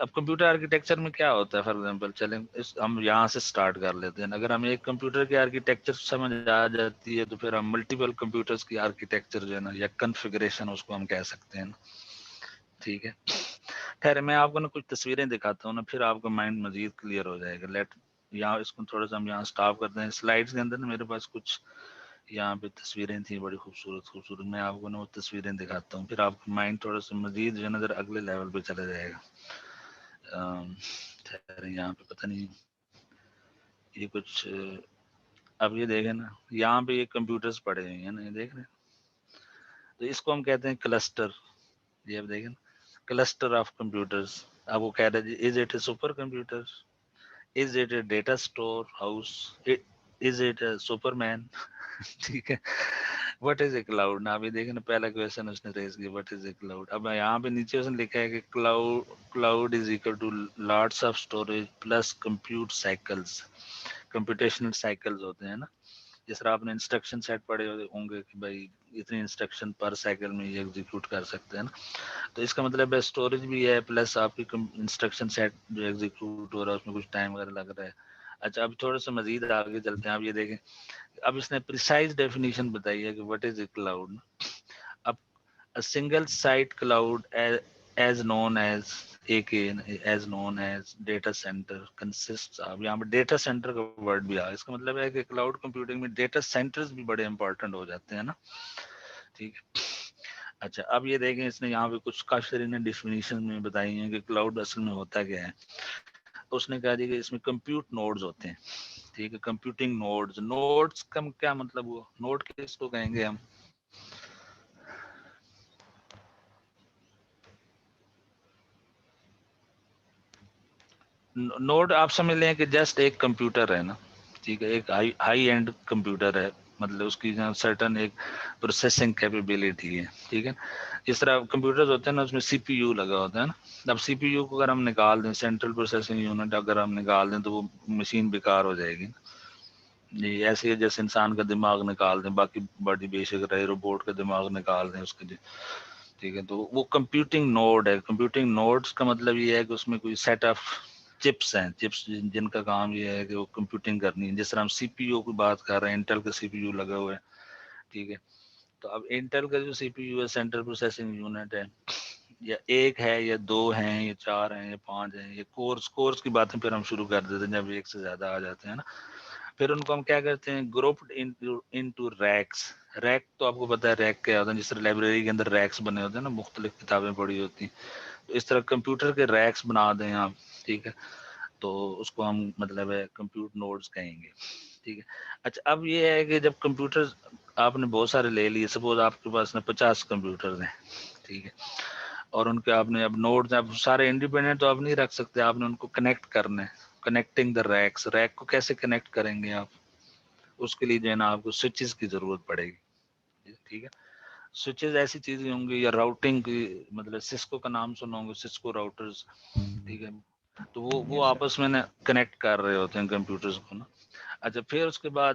اب computer architecture میں کیا ہوتا ہے، for example چلیں ہم یہاں سے start کر لیتے ہیں. اگر ہمیں ایک کمپیوٹر کی آرکیٹیکچر سمجھ آ جاتی ہے تو پھر ہم ملٹیپل کمپیوٹرز کی آرکیٹیکچر جو ہے نا یا کنفیگریشن اس کو ہم کہہ سکتے ہیں نا. ٹھیک ہے، خیر میں آپ کو نا کچھ تصویریں دکھاتا ہوں نا، پھر آپ کا مائنڈ مزید کلیئر ہو جائے گا. یہاں اس کو تھوڑا سا ہم یہاں سٹاپ کرتے ہیں. سلائڈس کے اندر نا میرے پاس کچھ یہاں پہ تصویریں تھیں بڑی خوبصورت. میں آپ کو نا وہ تصویریں دکھاتا ہوں، پھر آپ کا مائنڈ تھوڑا سا مزید جو ہے نا ذرا اگلے لیول پہ چلا جائے گا. یہاں پہ پتہ نہیں یہ کچھ، اب یہ دیکھیں نا یہاں پہ یہ کمپیوٹرز پڑے ہوئے ہیں نا، یہ دیکھ رہے ہیں، تو اس کو ہم کہتے ہیں کلسٹر. یہ اب دیکھیں کلسٹر آف کمپیوٹرز. اب وہ کہہ رہے ہیں is it a super computer, is it a data is it a superman. ٹھیک ہے، وٹ از اے کلاؤڈ. نا ابھی دیکھیں نا پہلا کویشچن اس نے ریز کیا وٹ از اے کلاؤڈ. اب یہاں پہ نیچے اس نے لکھا ہے کہ cloud is equal to lots of storage plus compute cycles. Computational cycles ہوتے ہیں نا، جس طرح آپ نے انسٹرکشن سیٹ پڑھے ہوں گے کہ بھائی اتنی انسٹرکشن پر سائیکل میں یہ ایگزیکیوٹ کر سکتے ہیں نا. تو اس کا مطلب ہے اسٹوریج بھی ہے پلس آپ کی انسٹرکشن سیٹ جو ایگزیکیوٹ ہو رہا ہے اس میں کچھ ٹائم وغیرہ لگ رہا ہے. اچھا اب تھوڑا سا مزید آگے چلتے ہیں. آپ یہ دیکھیں اب اس نے پریسائز ڈیفینیشن بتائی ہے کہ وٹ از اے کلاؤڈ. اب single site cloud as known as as known as data centre consist. اب یہاں پہ ڈیٹا سینٹر کا ورڈ بھی آ، اس کا مطلب ہے کہ کلاؤڈ کمپیوٹنگ میں ڈیٹا سینٹرز بھی بڑے امپورٹنٹ ہو جاتے ہیں نا. ٹھیک ہے، اچھا اب یہ دیکھیں اس نے یہاں پہ کچھ کافی نے ڈیفینیشن میں بتائی ہیں کہ کلاؤڈ اصل میں ہوتا کیا ہے. اس نے کہا جی کہ اس میں کمپیوٹ نوڈز ہوتے ہیں. ٹھیک ہے، کمپیوٹنگ نوڈز. نوڈز کا کیا مطلب ہوا، نوڈ کس کو کہیں گے ہم؟ نوڈ آپ سمجھ لیں کہ جسٹ ایک کمپیوٹر ہے نا. ٹھیک ہے، ایک ہائی اینڈ کمپیوٹر ہے، مطلب اس کی سرٹن ایک پروسیسنگ کیپیبلٹی ہے. ٹھیک ہے، جس طرح کمپیوٹرز ہوتے ہیں نا اس میں سی پی یو لگا ہوتا ہے نا. اب سی پی یو کو اگر ہم نکال دیں، سینٹرل پروسیسنگ یونٹ اگر ہم نکال دیں تو وہ مشین بیکار ہو جائے گی. جی ایسے ہی جیسے انسان کا دماغ نکال دیں، باقی باڈی بے شک رہے، روبوٹ کا دماغ نکال دیں اس کے لیے. ٹھیک ہے، تو وہ کمپیوٹنگ نوڈ ہے. کمپیوٹنگ نوڈز کا مطلب یہ ہے کہ اس میں کوئی سیٹ آف چپس ہیں، چپس جن کا کام یہ ہے کہ وہ کمپیوٹنگ کرنی ہے. جس طرح ہم سی پی یو کی بات کر رہے ہیں، انٹل کا سی پی یو لگا ہوا ہے. ٹھیک ہے، تو اب انٹل کا جو سی پی یو ہے سینٹرل پروسیسنگ یونٹ ہے، یا ایک ہے یا دو ہیں یا چار ہیں یا پانچ ہیں. یہ کورس کی باتیں پھر ہم شروع کر دیتے ہیں جب ایک سے زیادہ آ جاتے ہیں نا. پھر ان کو ہم کیا کرتے ہیں، گروپڈ انٹو ریکس. ریک تو آپ کو پتا ہے ریک کیا ہوتا ہے، جس طرح لائبریری کے اندر ریکس بنے ہوتے ہیں نا، مختلف کتابیں پڑھی ہوتی ہیں. تو اس طرح کمپیوٹر کے ریکس بنا دیں آپ. ٹھیک ہے، تو اس کو ہم مطلب ہے کمپیوٹ نوڈز کہیں گے. ٹھیک ہے، اچھا اب یہ ہے کہ جب کمپیوٹر آپ نے بہت سارے لے لیے، سپوز آپ کے پاس 50 کمپیوٹر ہیں. ٹھیک ہے، اور ان کے آپ نے اب نوڈز اب سارے انڈیپینڈنٹ تو آپ نہیں رکھ سکتے، آپ نے ان کو کنیکٹ کرنا ہے. Connecting the racks. ریک کو کیسے کنیکٹ کریں گے آپ؟ اس کے لیے جو ہے نا آپ کو سوئچز کی ضرورت پڑے گی. ٹھیک ہے، سوئچز ایسی چیزیں ہوں گی یا راؤٹنگ کی، مطلب سسکو کا نام سنا ہوں گے، سسکو راؤٹرز. ٹھیک ہے، تو وہ آپس میں نا کنیکٹ کر رہے ہوتے ہیں کمپیوٹرز کو نا. اچھا پھر اس کے بعد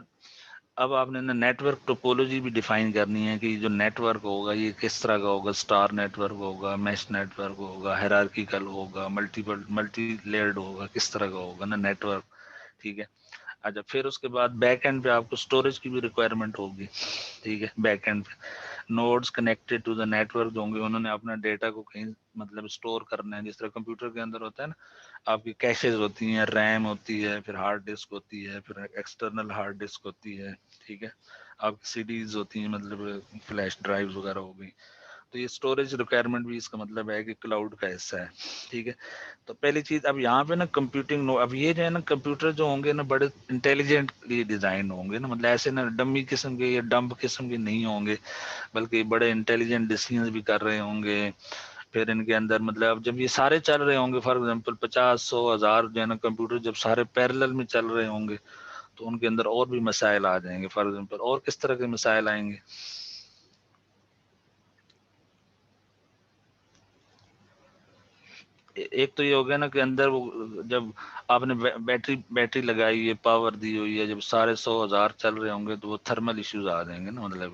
اب آپ نے نا نیٹ ورک ٹوپولوجی بھی ڈیفائن کرنی ہے کہ جو نیٹ ورک ہوگا یہ کس طرح کا ہوگا. اسٹار نیٹ ورک ہوگا، میش نیٹ ورک ہوگا، ہیرارکیکل ہوگا، ملٹی لیئرڈ ہوگا، کس طرح کا ہوگا نا نیٹ ورک. ٹھیک ہے، اچھا پھر اس کے بعد بیک اینڈ پہ آپ کو اسٹوریج کی بھی ریکوائرمنٹ ہوگی. ٹھیک ہے، بیک اینڈ پہ nodes connected to the network ہوں گے، انہوں نے اپنا ڈیٹا کو کہیں مطلب اسٹور کرنا ہے. جس طرح کمپیوٹر کے اندر ہوتا ہے نا، آپ کی کیشز ہوتی ہیں، ریم ہوتی ہے، پھر ہارڈ ڈسک ہوتی ہے، پھر ایکسٹرنل ہارڈ ڈسک ہوتی ہے. ٹھیک ہے، آپ کی سی ڈیز ہوتی ہیں، مطلب فلیش ڈرائیوز وغیرہ ہو گئی. تو یہ اسٹوریج ریکوائرمنٹ بھی اس کا مطلب ہے کہ کلاؤڈ کا حصہ ہے. ٹھیک ہے، تو پہلی چیز اب یہاں پہ نا کمپیوٹنگ اب یہ جو ہے نا کمپیوٹر جو ہوں گے نا بڑے انٹیلیجنٹلی ڈیزائن ہوں گے نا، مطلب ایسے نا ڈمی قسم کے یا ڈمب قسم کے نہیں ہوں گے، بلکہ بڑے انٹیلیجنٹ ڈیسیژنز بھی کر رہے ہوں گے. پھر ان کے اندر مطلب جب یہ سارے چل رہے ہوں گے، فار ایگزامپل 50 100 1000 جو ہے نا کمپیوٹر جب سارے پیرلل میں چل رہے ہوں گے تو ان کے اندر اور بھی مسائل آ جائیں گے. فار ایگزامپل اور کس طرح کے مسائل آئیں گے؟ ایک تو یہ ہو گیا نا کہ اندر وہ جب آپ نے بیٹری لگائی ہے، پاور دی ہوئی ہے، جب سارے 100 1000 چل رہے ہوں گے تو وہ تھرمل ایشوز آ جائیں گے نا، مطلب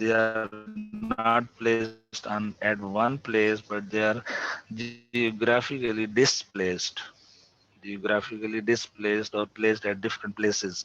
they are not placed on at one place but they are geographically displaced or placed at different places,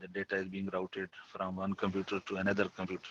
the data is being routed from one computer to another computer।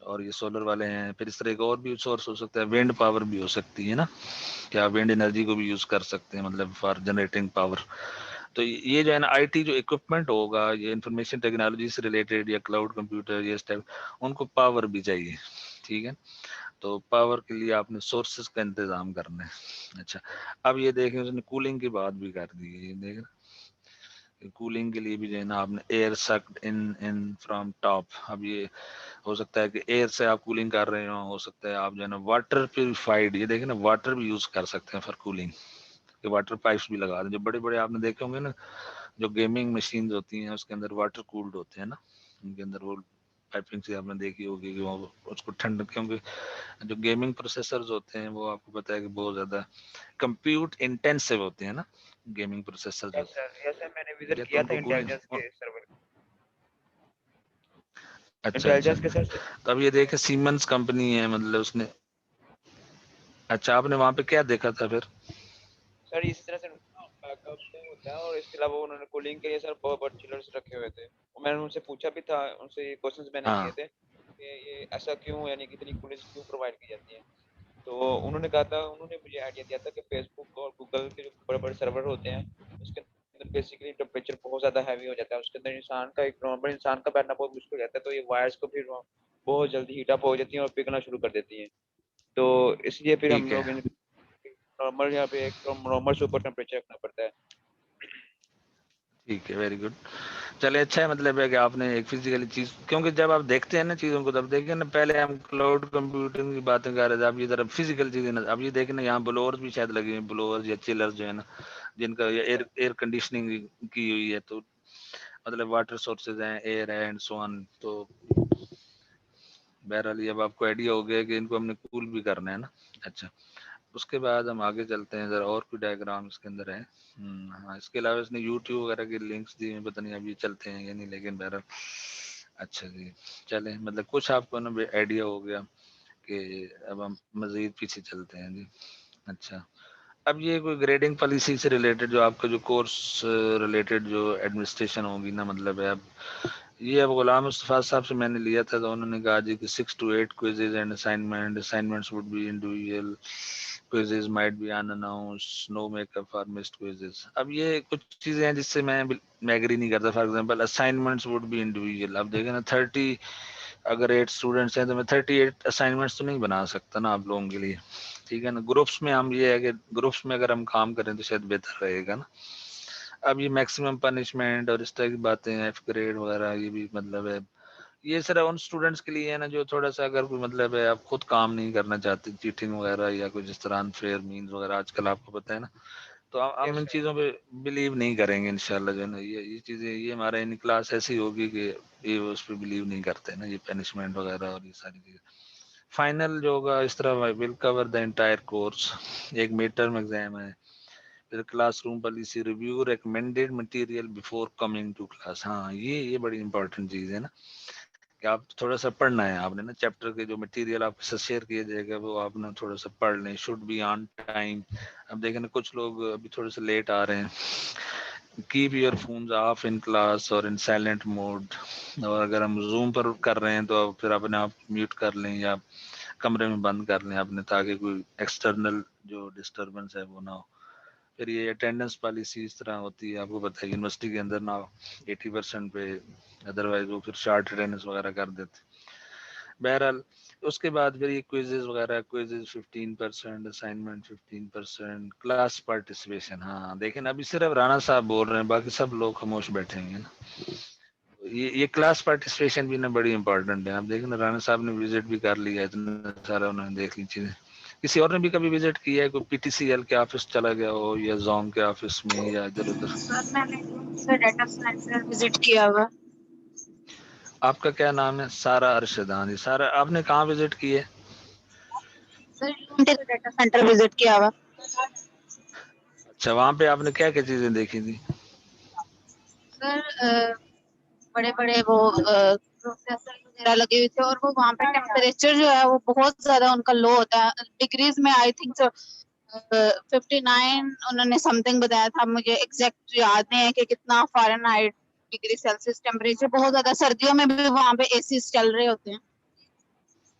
اور یہ solar والے ہیں. پھر اس طرح ایک اور بھی سورس ہو سکتا ہے, وینڈ پاور بھی ہو سکتی ہے نا, کہ آپ وینڈ انرجی کو بھی یوز کر سکتے ہیں, مطلب فار جنریٹنگ پاور. تو یہ جو ہے نا آئی ٹی جو اکوپمنٹ ہوگا, یہ انفارمیشن ٹیکنالوجی سے ریلیٹڈ یا کلاؤڈ کمپیوٹر یہ اس ٹائپ, ان کو پاور بھی چاہیے. ٹھیک ہے, تو پاور کے لیے آپ نے سورسز کا انتظام کرنا ہے. اچھا, اب یہ دیکھیں اس نے کولنگ کی بات بھی کر دی ہے. یہ دیکھیں کولنگ کے لیے بھی جو ہے نا آپ نے air sucked in from top. اب یہ ہو سکتا ہے کہ ایئر سے آپ کولنگ کر رہے ہو سکتا ہے آپ جو ہے نا واٹر پیوریفائڈ, یہ دیکھیں نا واٹر بھی یوز کر سکتے ہیں فار کولنگ, کہ واٹر پائپس بھی لگا دیں. جو بڑے بڑے آپ نے دیکھے ہوں گے نا, جو گیمنگ مشینز ہوتی ہیں اس کے اندر واٹر کولڈ ہوتے ہیں نا, ان کے اندر وہ پائپنگ سے آپ نے دیکھی ہوگی کہ وہ اس کو ٹھنڈ, کیونکہ جو گیمنگ پروسیسرز ہوتے ہیں وہ آپ کو پتہ ہے کہ بہت زیادہ کمپیوٹ انٹینسو ہوتے ہیں نا گیمنگ پروسیسر جو. یس سر, میں نے ٹھیک ہے, وزٹ تو کیا ان تھا کو کولنگ. انٹیلیجنس کے سرور. اچھا اچھا, انٹیلیجنس کے سر تو اب یہ دیکھیں سیمنس کمپنی ہے, مطلب اس نے. اچھا, آپ نے وہاں پہ کیا دیکھا تھا پھر؟ سر اس طرح سے بیک اپ میں ہوتا ہے, اور اس کے علاوہ انہوں نے کولنگ کے لیے سر بہت بڑے چلرز رکھے ہوئے تھے. اور میں نے ان سے پوچھا بھی تھا, ان سے یہ کوسچنز میں نے ہاں کیے تھے کہ یہ ایسا کیوں, یعنی کتنی کولنگ کیوں پرووائڈ کی جاتی ہے. تو انہوں نے کہا تھا, انہوں نے مجھے آئیڈیا دیا تھا کہ فیس بک اور گوگل کے جو بڑے بڑے سرور ہوتے ہیں اس کے اندر بیسیکلی ٹمپریچر بہت زیادہ ہیوی ہو جاتا ہے. اس کے اندر انسان کا, ایک نارمل انسان کا بیٹھنا بہت مشکل ہو جاتا ہے. تو یہ وائرس کو پھر بہت جلدی ہیٹ اپ ہو جاتی ہیں اور پگھلنا شروع کر دیتی ہیں. تو اس لیے پھر ہم ٹھیک ہے لوگ نارمل یہاں پہ ایک نارمل سپر ٹمپریچر رکھنا پڑتا ہے. ٹھیک ہے, ویری گڈ. چلے اچھا ہے, مطلب ہے کہ آپ نے ایک فزیکلی چیز, کیونکہ جب آپ دیکھتے ہیں نا چیزوں کو تب دیکھیں نا, پہلے ہم کلاؤڈ کمپیوٹنگ کی باتیں کر رہے تھے, اب یہ ذرا فزیکل چیزیں نا. اب یہ دیکھیں نا یہاں بلورز بھی شاید لگے ہیں, بلورز یا چلر جو ہے نا, جن کا ایئر کنڈیشننگ کی ہوئی ہے. تو مطلب واٹر سورسز ہیں, ایئر ہے اینڈ سو آن. تو بہرحال یہ اب آپ کو آئیڈیا ہو گیا کہ ان کو ہم نے کول بھی کرنا ہے نا. اچھا, اس کے بعد ہم آگے چلتے ہیں ذرا, اور کوئی ڈائیگرام اس کے اندر ہے. ہاں, اس کے علاوہ اس نے یوٹیوب وغیرہ کے لنکس دیے ہیں, پتہ نہیں اب یہ چلتے ہیں یا نہیں, لیکن بہرحال اچھا جی چلیں, مطلب کچھ آپ کو نا آئیڈیا ہو گیا کہ اب ہم مزید پیچھے چلتے ہیں جی. اچھا, اب یہ کوئی گریڈنگ پالیسی سے ریلیٹڈ جو آپ کا جو کورس ریلیٹڈ جو ایڈمنسٹریشن ہوگی نا, مطلب ہے اب یہ اب غلام مصطفیٰ صاحب سے میں نے لیا تھا, تو انہوں نے کہا جی کہ 6 to 8 quizzes and assignments would be individual, quizzes might be unannounced, no makeup for missed quizzes. اب یہ کچھ چیزیں ہیں جس سے میں ایگری نہیں کرتا. For example assignments would be individual. اب دیکھیں نا 30 اگر 8 اسٹوڈنٹس ہیں تو میں 38 اسائنمنٹس تو نہیں بنا سکتا نا آپ لوگوں کے لیے. ٹھیک ہے نا, گروپس میں ہم یہ ہے کہ گروپس میں اگر ہم کام کریں تو شاید بہتر رہے گا نا. اب یہ میکسیمم پنشمنٹ اور اس طرح کی باتیں, ایف گریڈ وغیرہ, یہ بھی مطلب ہے یہ صرف ان اسٹوڈنٹس کے لیے ہے نا جو تھوڑا سا اگر کوئی مطلب ہے آپ خود کام نہیں کرنا چاہتے, چیٹنگ وغیرہ یا کوئی جس طرح انفیئر مینز وغیرہ آج کل آپ کو پتہ ہے نا, تو ہم یس ان سر. چیزوں پہ بلیو نہیں کریں گے انشاءاللہ. جو ہے نا یہ چیزیں, یہ ہمارا ان کلاس ایسی ہوگی کہ یہ اس پہ بلیو نہیں کرتے نا, یہ پنشمنٹ وغیرہ اور یہ ساری چیزیں. فائنل جو ہوگا اس طرح will cover the entire course. ایک میڈ ٹرم ایگزام ہے, پھر classroom policy review recommended material before coming to class. ہاں یہ بڑی امپورٹنٹ چیز ہے نا, کہ آپ تھوڑا سا پڑھنا ہے آپ نے نا, چیپٹر کے جو مٹیریل آپ کے ساتھ شیئر کیا جائے گا وہ آپ نے تھوڑا سا پڑھ لیں. Should be on time. اب دیکھیں نا کچھ لوگ ابھی تھوڑے سے لیٹ آ رہے ہیں. Keep earphones off in class اور ان سائلنٹ موڈ. اور اگر ہم زوم پر کر رہے ہیں تو پھر اپنے آپ میوٹ کر لیں یا کمرے میں بند کر لیں اپنے, تاکہ کوئی ایکسٹرنل جو ڈسٹربنس ہے وہ نہ ہو. پھر یہ اٹینڈنس پالیسی اس طرح ہوتی ہے, آپ کو پتہ ہے یونیورسٹی کے اندر نہ 80% پہ, ادروائز وہ پھر شارٹ اٹینڈنس وغیرہ کر دیتے. بہرحال اس کے بعد پھر یہ کوئزز وغیرہ, کوئزز 15%, اسائنمنٹ 15%, کلاس پارٹیسپیشن. ہاں دیکھیں ابھی صرف رانا صاحب بول رہے ہیں, باقی سب لوگ خاموش بیٹھے ہیں نا. یہ کلاس پارٹیسپیشن بھی نا بڑی امپورٹنٹ ہے. آپ دیکھیں نا رانا صاحب نے وزٹ بھی کر لیا, اتنا سارا انہوں نے دیکھ لی چیزیں. کسی اور نے بھی کبھی وزٹ کیا ہے, کوئی پی ٹی سی ایل کے آفس چلا گیا ہو یا زوم کے آفس میں یا ادھر ادھر؟ سر میں نے ڈیٹا سینٹر وزٹ کیا ہوا. آپ کا کیا نام ہے؟ سارا ارشد. ہاں جی سارا, آپ نے کہاں وزٹ کی ہے؟ سر ڈیٹا سینٹر وزٹ کیا ہوا. اچھا, وہاں پہ آپ نے کیا کیا چیزیں دیکھی تھی؟ سر بڑے بڑے وہ پروسیسر وغیرہ لگے ہوئے تھے, اور وہ وہاں پہ ٹیمپریچر جو ہے وہ بہت زیادہ ان کا لو ہوتا ہے ڈگریز میں. آئی تھنک 59 انہوں نے سم تھنگ بتایا تھا, مجھے ایگزیکٹ یاد نہیں ہے کہ کتنا foreign height degree Celsius temperature. بہت زیادہ سردیوں میں بھی وہاں پہ اے سیز چل رہے ہوتے ہیں.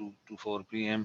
2 to 4 PM।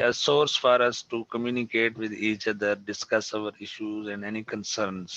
a source for us to communicate with each other, discuss our issues and any concerns।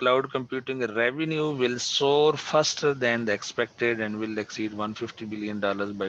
cloud computing revenue will soar faster than the expected and will exceed $150 billion by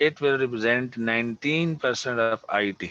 It will represent 19% of IT।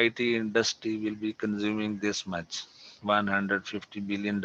IT industry will be consuming this much। $150 billion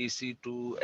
EC2,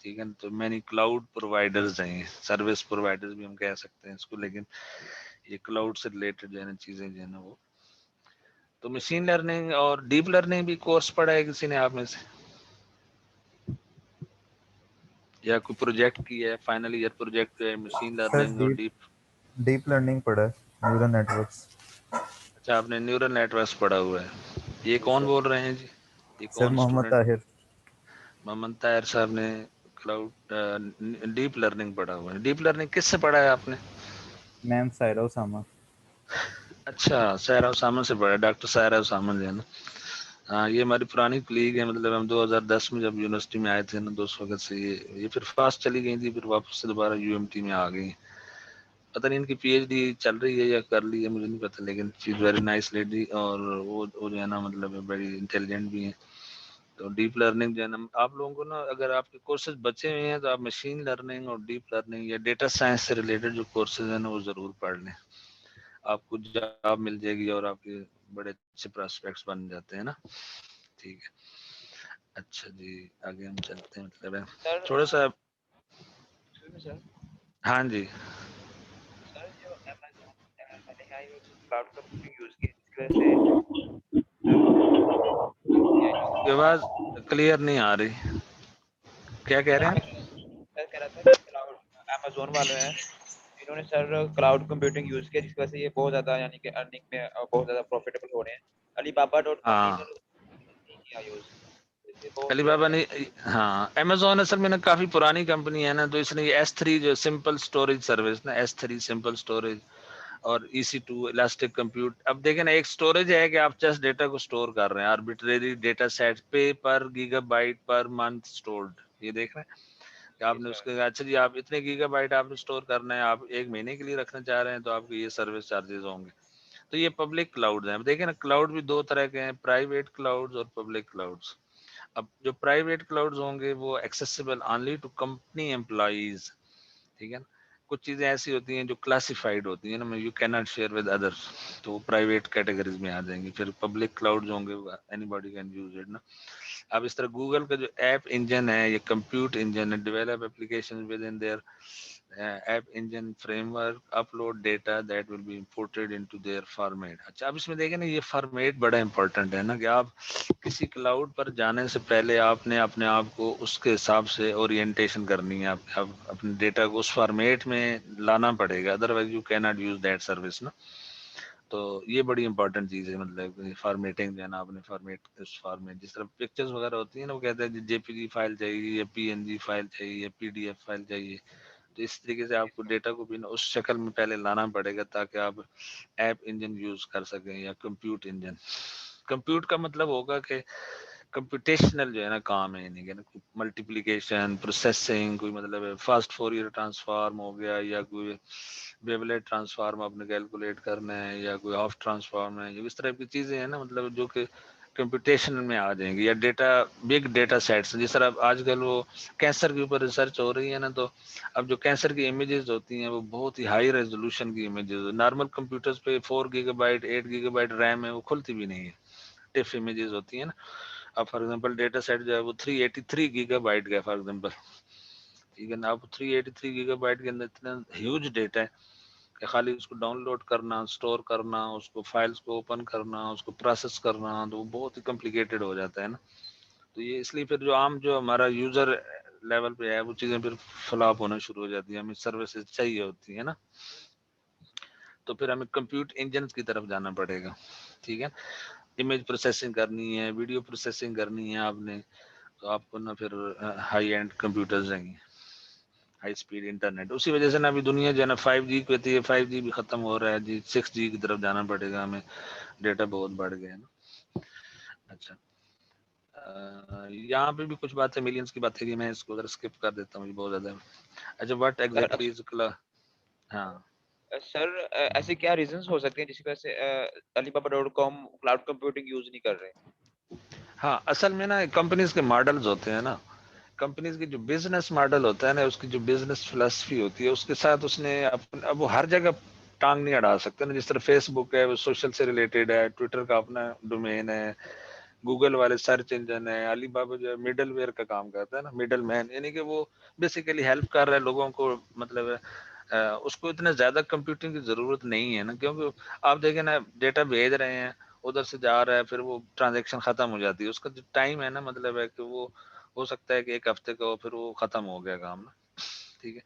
ٹھیک ہے. تو many cloud providers ہیں, service providers بھی ہم کہہ سکتے ہیں اس کو, لیکن یہ کلاؤڈ سے ریلیٹڈ جو ہے نا چیزیں جو ہے نا وہ. تو مشین لرننگ اور ڈیپ لرننگ بھی کورس پڑھا ہے کسی نے آپ میں سے, یا کوئی پروجیکٹ کیا ہے فائنل ایئر پروجیکٹ جو ہے مشین سر لرننگ اور ڈیپ لرننگ پڑھا ہے, نیورل نیٹورکس. اچھا آپ نے نیورل نیٹورکس پڑھا ہوا ہے. یہ جی کون سر. بول رہے ہیں جی, یہ سر کون محمد اسٹوڈنٹ؟ طاہر. محمد طاہر صاحب نے کلاؤڈ ڈیپ لرننگ پڑھا ہوا ہے. ڈیپ لرننگ کس سے پڑھا ہے آپ نے؟ میم سائرہ اسامہ. اچھا سائرہ اسامہ سے پڑھا ہے, ڈاکٹر سائرہ اسامہ جو ہے نا. ہاں یہ ہماری پرانی کلیگ ہے, مطلب ہم 2010 میں جب یونیورسٹی میں آئے تھے نا تو اس وقت سے یہ پھر فاسٹ چلی گئی تھی, پھر واپس سے دوبارہ UMT میں آ گئی. پتہ نہیں ان کی PhD چل رہی ہے یا کر لی ہے مجھے نہیں پتہ, لیکن شی از ویری نائس لیڈی, اور وہ جو ہے نا مطلب بڑی انٹیلیجنٹ بھی ہیں. تو ڈیپ لرننگ جو ہے نا آپ لوگوں کو نا, اگر آپ کے کورسز بچے ہوئے ہیں تو آپ مشین لرننگ اور ڈیپ لرننگ یا ڈیٹا سائنس سے ریلیٹڈ جو کورسز ہیں نا وہ ضرور پڑھ لیں. آپ کو جاب مل جائے گی اور آپ کے بڑے اچھے پراسپیکٹس بن جاتے ہیں نا. ٹھیک ہے, اچھا جی آگے ہم چلتے ہیں. مطلب ہے سر تھوڑا سا. سر ہاں جی سر جو Amazon میں نے کلاؤڈ کمپیوٹنگ یوز کی جس کی وجہ سے یہ آواز کلیئر نہیں آ رہی, کیا کہہ رہے ہیں؟ سر کہہ رہا تھا کہ کلاؤڈ Amazon والے ہیں انہوں نے سر کلاؤڈ کمپیوٹنگ یوز کیا جس کی وجہ سے یہ بہت زیادہ یعنی کہ ارننگ میں بہت زیادہ پروفیٹیبل ہو رہے ہیں. Alibaba.com نے ہاں سر نہیں کیا یوز. علی بابا نے, ہاں امیزون اصل میں نا کافی پرانی کمپنی ہے نا, تو اس نے یہ S3 جو سمپل اسٹوریج سروس نا, S3 سمپل اسٹوریج اور EC2 الاسٹک کمپیوٹ. اب دیکھیں نا ایک اسٹوریج ہے کہ آپ جسٹ ڈیٹا کو اسٹور کر رہے ہیں, آربیٹری ڈیٹا سیٹ پے per gigabyte per month stored. یہ دیکھ رہے ہیں کہ آپ جی نے اس سر. کے, اچھا جی آپ اتنے گیگا بائٹ آپ نے اسٹور کرنا ہے, آپ 1 مہینے کے لیے رکھنا چاہ رہے ہیں تو آپ کے یہ سروس چارجز ہوں گے. تو یہ پبلک کلاؤڈ ہیں. اب دیکھیں نا کلاؤڈ بھی 2 طرح کے ہیں, پرائیویٹ کلاؤڈ اور پبلک کلاؤڈس. اب جو پرائیویٹ کلاؤڈز ہوں گے وہ accessible only to company employees. ٹھیک ہے نا, کچھ چیزیں ایسی ہوتی ہیں جو کلاسیفائڈ ہوتی ہیں نا, you can not share with others, تو وہ پرائیویٹ کیٹیگریز میں آ جائیں گی. پھر پبلک کلاؤڈز ہوں گے any body can use it نا. اب اس طرح گوگل کا جو ایپ انجن ہے, یہ کمپیوٹ انجن ہے, develop application within their app engine framework, upload data that will be imported into their format. اچھا اب اس میں دیکھیں نا یہ فارمیٹ بڑا امپورٹنٹ ہے نا, کہ آپ کسی کلاؤڈ پر جانے سے پہلے آپ نے اپنے آپ کو اس کے حساب سے اورینٹیشن کرنی ہے. آپ اپنے ڈیٹا کو اس فارمیٹ میں لانا پڑے گا, otherwise you can not use that service نا. تو یہ بڑی امپورٹنٹ چیز ہے, مطلب فارمیٹنگ جو ہے نا, آپ نے فارمیٹ اس فارمیٹ جس طرح پکچرز وغیرہ ہوتی ہیں نا, وہ کہتے ہیں JPG فائل چاہیے یا PNG فائل چاہیے یا PDF فائل چاہیے. تو اس طریقے سے آپ کو ڈیٹا کو بھی اس شکل میں پہلے لانا پڑے گا تاکہ آپ ایپ انجن یوز کر سکیں یا کمپیوٹ انجن. کمپیوٹ کا مطلب ہوگا کہ کمپیوٹیشنل جو ہے نا کام ہے, یعنی کہ ملٹیپلیکیشن, پروسیسنگ, کوئی مطلب فاسٹ فورئر ٹرانسفارم ہو گیا, یا کوئی ویولیٹ ٹرانسفارم آپ نے کیلکولیٹ کرنا ہے, یا کوئی ہاف ٹرانسفارم ہے, اس طرح کی چیزیں ہیں نا, مطلب جو کہ کمپیوٹیشن میں آ جائیں گی. یا ڈیٹا بگ ڈیٹا سیٹس, جس طرح آج کل وہ کینسر کے اوپر ریسرچ ہو رہی ہے نا, تو اب جو کینسر کی امیجز ہوتی ہیں وہ بہت ہی ہائی ریزولوشن کی امیجز, نارمل کمپیوٹرز پہ 4 gigabyte 8 gigabyte RAM ہے, وہ کھلتی بھی نہیں ہے, ٹف امیجز ہوتی ہیں نا. اب فار ایگزامپل ڈیٹا سیٹ جو ہے وہ 383 گیگا بائٹ کا فار ایگزامپل, ٹھیک ہے نا. اب 383 گیگا بائٹ کے اندر اتنا ہیوج ڈیٹا ہے کہ خالی اس کو ڈاؤن لوڈ کرنا, اسٹور کرنا, اس کو فائلس کو اوپن کرنا, اس کو پروسیس کرنا, تو وہ بہت ہی کمپلیکیٹڈ ہو جاتا ہے نا. تو یہ اس لیے پھر جو عام جو ہمارا یوزر لیول پہ ہے وہ چیزیں پھر فلاپ ہونا شروع ہو جاتی ہیں, ہمیں سروسز چاہیے ہوتی ہے نا. تو پھر ہمیں کمپیوٹ انجنز کی طرف جانا پڑے گا. ٹھیک ہے, امیج پروسیسنگ کرنی ہے, ویڈیو پروسیسنگ کرنی ہے آپ نے, تو آپ کو نا پھر ہائی اینڈ کمپیوٹرز چاہیے, ہائی اسپیڈ انٹرنیٹ. اسی وجہ سے نا ابھی دنیا جو ہے نا 5G کہتی ہے, 5G بھی ختم ہو رہا ہے جی, 6G کی طرف جانا پڑے گا ہمیں, ڈیٹا بہت بڑھ گیا ہے نا. اچھا یہاں پہ بھی کچھ باتیں ملینز کی باتیں کی, میں اس کو ذرا اسکپ کر دیتا ہوں بہت زیادہ. اچھا واٹ ایگزیکٹلی از ہاں سر ایسے کیا ریزنز ہو سکتے ہیں جس کی وجہ سے Alibaba.com کلاؤڈ کمپیوٹنگ یوز نہیں کر رہے؟ ہاں اصل میں نا کمپنیز کے ماڈلز ہوتے ہیں نا, کمپنیز کی جو بزنس ماڈل ہوتا ہے نا, اس کی جو بزنس فلسفی ہوتی ہے اس کے ساتھ اس نے اب وہ ہر جگہ ٹانگ نہیں اڑا سکتے نا. جس طرح فیس بک ہے وہ سوشل سے ریلیٹڈ ہے, ٹویٹر کا اپنا ڈومین ہے, گوگل والے سرچ انجن ہے, علی بابا جو ہے مڈل ویئر کا کام کرتا ہے نا, مڈل مین, یعنی کہ وہ بیسیکلی ہیلپ کر رہا ہے لوگوں کو, مطلب اس کو اتنے زیادہ کمپیوٹنگ کی ضرورت نہیں ہے نا, کیونکہ آپ دیکھیں نا ڈیٹا بھیج رہے ہیں, ادھر سے جا رہا ہے, پھر وہ ٹرانزیکشن ختم ہو جاتی ہے, اس کا جو ٹائم ہے نا, مطلب ہے کہ وہ ہو سکتا ہے کہ ایک ہفتے کا ہو, پھر وہ ختم ہو گیا کام نا, ٹھیک ہے.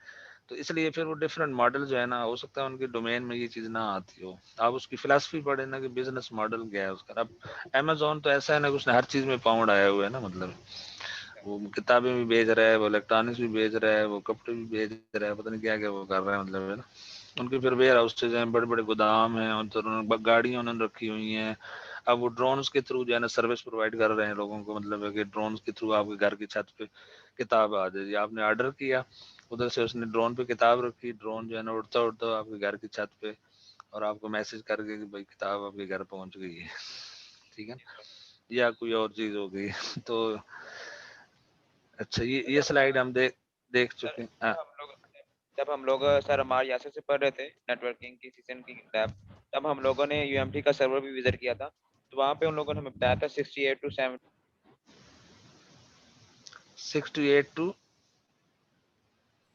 تو اس لیے پھر وہ ڈفرینٹ ماڈل جو ہے نا, ہو سکتا ہے ان کے ڈومین میں یہ چیز نہ آتی ہو, آپ اس کی فلاسفی پڑھیں نا کہ بزنس ماڈل کیا ہے اس کا. اب امیزون تو ایسا ہے نا کہ اس نے ہر چیز میں پاؤنڈ آیا ہوا ہے نا, مطلب وہ کتابیں بھی بیچ رہا ہے, وہ الیکٹرانکس بھی بیچ رہا ہے, وہ کپڑے بھی بیچ رہا ہے, پتہ نہیں کیا کیا وہ کر رہا ہے, مطلب ہے نا. ان کے پھر ویئر ہاؤسز ہیں, بڑے بڑے گودام ہیں, اور گاڑیاں انہوں نے رکھی ہوئی ہیں. اب وہ ڈرونز کے تھرو جو ہے نا سروس پرووائڈ کر رہے ہیں لوگوں کو, مطلب ہے کہ ڈرونز کے تھرو آپ کے گھر کی چھت پہ کتاب آ جائے, آپ نے آرڈر کیا, ادھر سے اس نے ڈرون پہ کتاب رکھی, ڈرون جو ہے نا اڑتا اڑتا آپ کے گھر کی چھت پہ, اور آپ کو میسج کر کے کہ بھائی کتاب آپ کے گھر پہنچ گئی ہے, ٹھیک ہے, یا کوئی اور چیز ہو گئی. تو اچھا یہ سلائیڈ ہم دیکھ چکے ہیں. جب ہم لوگ سر ہمارے یاسر سے پڑھ رہے تھے نیٹ ورکنگ کی سیزن کی لیب, تب ہم لوگوں نے یو ایم ٹی کا سرور بھی وزٹ کیا تھا, تو وہاں پہ ان لوگوں نے ہمیں بتایا تھا 68 to 70 68 ٹو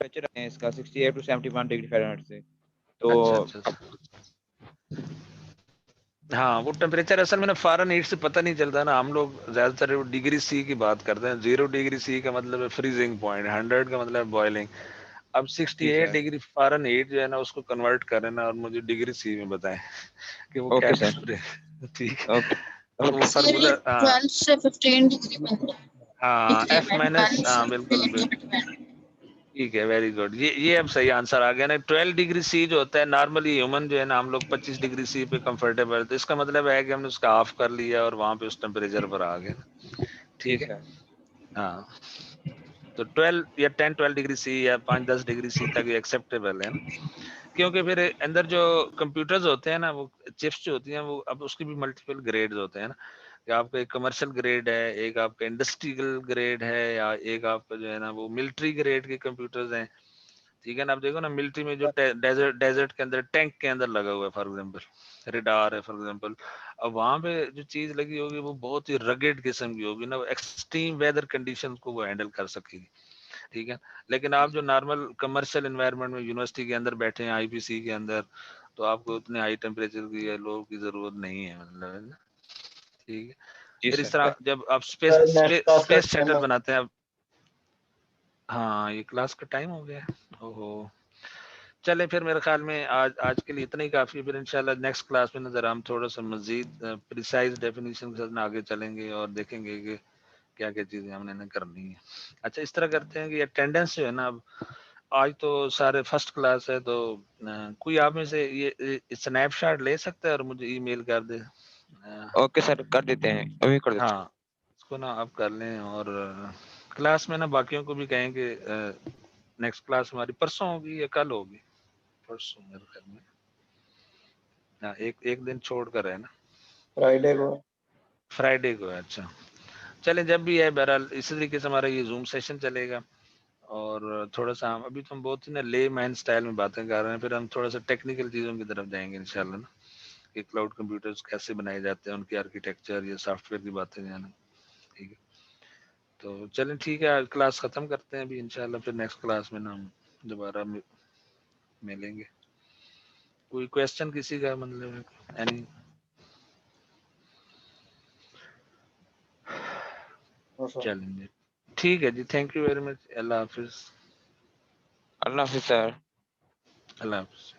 اس کا 68 to 71 ڈگری فahrenheit سے. تو اچھا ہاں, وہ ٹیمپریچر اصل میں نا فارن ہیٹ سے پتہ نہیں چلتا نا, ہم لوگ زیادہ تر ڈگری سی کی بات کرتے ہیں. 0 ڈگری سی کا مطلب ہے فریزنگ پوائنٹ, 100 کا مطلب ہے بوائلنگ. اب 68 ڈگری فارن ہیٹ جو ہے نا اس کو کنورٹ کریں نا, اور مجھے ڈگری سی میں بتائیں کہ وہ کیا ٹیمپریچر, ٹھیک ہے, وہ فارمولا 12 سے 15 ڈگری میں ہاں ایف مائنس, ہاں بالکل ٹھیک ہے, ویری گڈ. یہ اب صحیح آنسر آ گیا نا. 12 ڈگری سی جو ہوتا ہے نارملی ہیومن جو ہے نا, ہم لوگ 25 ڈگری سی پہ کمفرٹیبل, تو اس کا مطلب ہے کہ ہم نے اس کا آف کر لیا اور وہاں پہ اس ٹیمپریچر پر آ گئے, ٹھیک ہے. ہاں, تو 12 یا 10-12 ڈگری سی یا 5-10 ڈگری سی تک ایکسیپٹیبل ہے نا, کیونکہ پھر اندر جو کمپیوٹرز ہوتے ہیں نا, وہ چپس جو ہوتی ہیں, وہ اب اس کی بھی ملٹیپل گریڈز ہوتے ہیں نا, کہ آپ کا ایک کمرشل گریڈ ہے, ایک آپ کا انڈسٹریل گریڈ ہے, یا ایک آپ کا جو ہے نا وہ ملٹری گریڈ کے کمپیوٹرز ہیں, ٹھیک ہے نا. آپ دیکھو نا ملٹری میں جو ڈیزرٹ کے اندر ٹینک کے اندر لگا ہوا ہے, فار ایگزامپل ریڈار ہے فار ایگزامپل, اب وہاں پہ جو چیز لگی ہوگی وہ بہت ہی رگڈ قسم کی ہوگی نا, وہ ایکسٹریم ویدر کنڈیشن کو وہ ہینڈل کر سکے گی, ٹھیک ہے. لیکن آپ جو نارمل کمرشل انوائرمنٹ میں یونیورسٹی کے اندر بیٹھے ہیں, آئی پی سی کے اندر, تو آپ کو اتنے ہائی ٹیمپریچر کی یا لو کی ضرورت نہیں ہے, مطلب ٹھیک ہے. پھر اس طرح جب آپ اسپیس شٹل بناتے ہیں, ہاں یہ کلاس کا ٹائم ہو گیا, اوہو. چلے پھر میرے خیال میں آج کے لیے اتنا ہی کافی, پھر انشاءاللہ نیکسٹ کلاس میں نظر ہم تھوڑا سا مزید پریسائز ڈیفینیشن کے ساتھ آگے چلیں گے اور دیکھیں گے کہ کیا کیا چیزیں ہم نے کرنی ہے. اچھا اس طرح کرتے ہیں کہ اٹینڈنس جو ہے نا, اب آج تو سارے فرسٹ کلاس ہے, تو کوئی آپ میں سے یہ اسنیپ شاٹ لے سکتا ہے اور مجھے ای میل کر دے. اوکے سر, کر دیتے ہیں, ابھی کر دیتے ہیں. ہاں اس کو نا آپ کر لیں, اور کلاس میں نا باقیوں کو بھی کہیں کہ نیکسٹ کلاس ہماری پرسوں ہوگی یا کل ہوگی, پرسوں میرے خیال میں, ہاں ایک دن چھوڑ کر ہے نا, فرائیڈے کو ہے. اچھا چلیں, جب بھی ہے بہرحال اسی طریقے سے ہمارا یہ زوم سیشن چلے گا, اور تھوڑا سا ابھی تو ہم بہت ہی نا لے مین اسٹائل میں باتیں کر رہے ہیں, پھر ہم تھوڑا سا ٹیکنیکل چیزوں کی طرف جائیں گے انشاءاللہ نا, کہ کلاؤڈ کمپیوٹرز کیسے بنائے جاتے ہیں, ان کی آرکیٹیکچر یا سافٹ ویئر کی باتیں جانا, ٹھیک ہے. تو چلیں ٹھیک ہے, کلاس ختم کرتے ہیں ابھی انشاءاللہ, پھر نیکسٹ کلاس میں نا ہم دوبارہ ملیں گے. کوئی کویسچن کسی کا, مطلب اینی؟ چلیں جی ٹھیک ہے جی, تھینک یو ویری مچ, اللہ حافظ. اللہ حافظ سر. اللہ حافظ.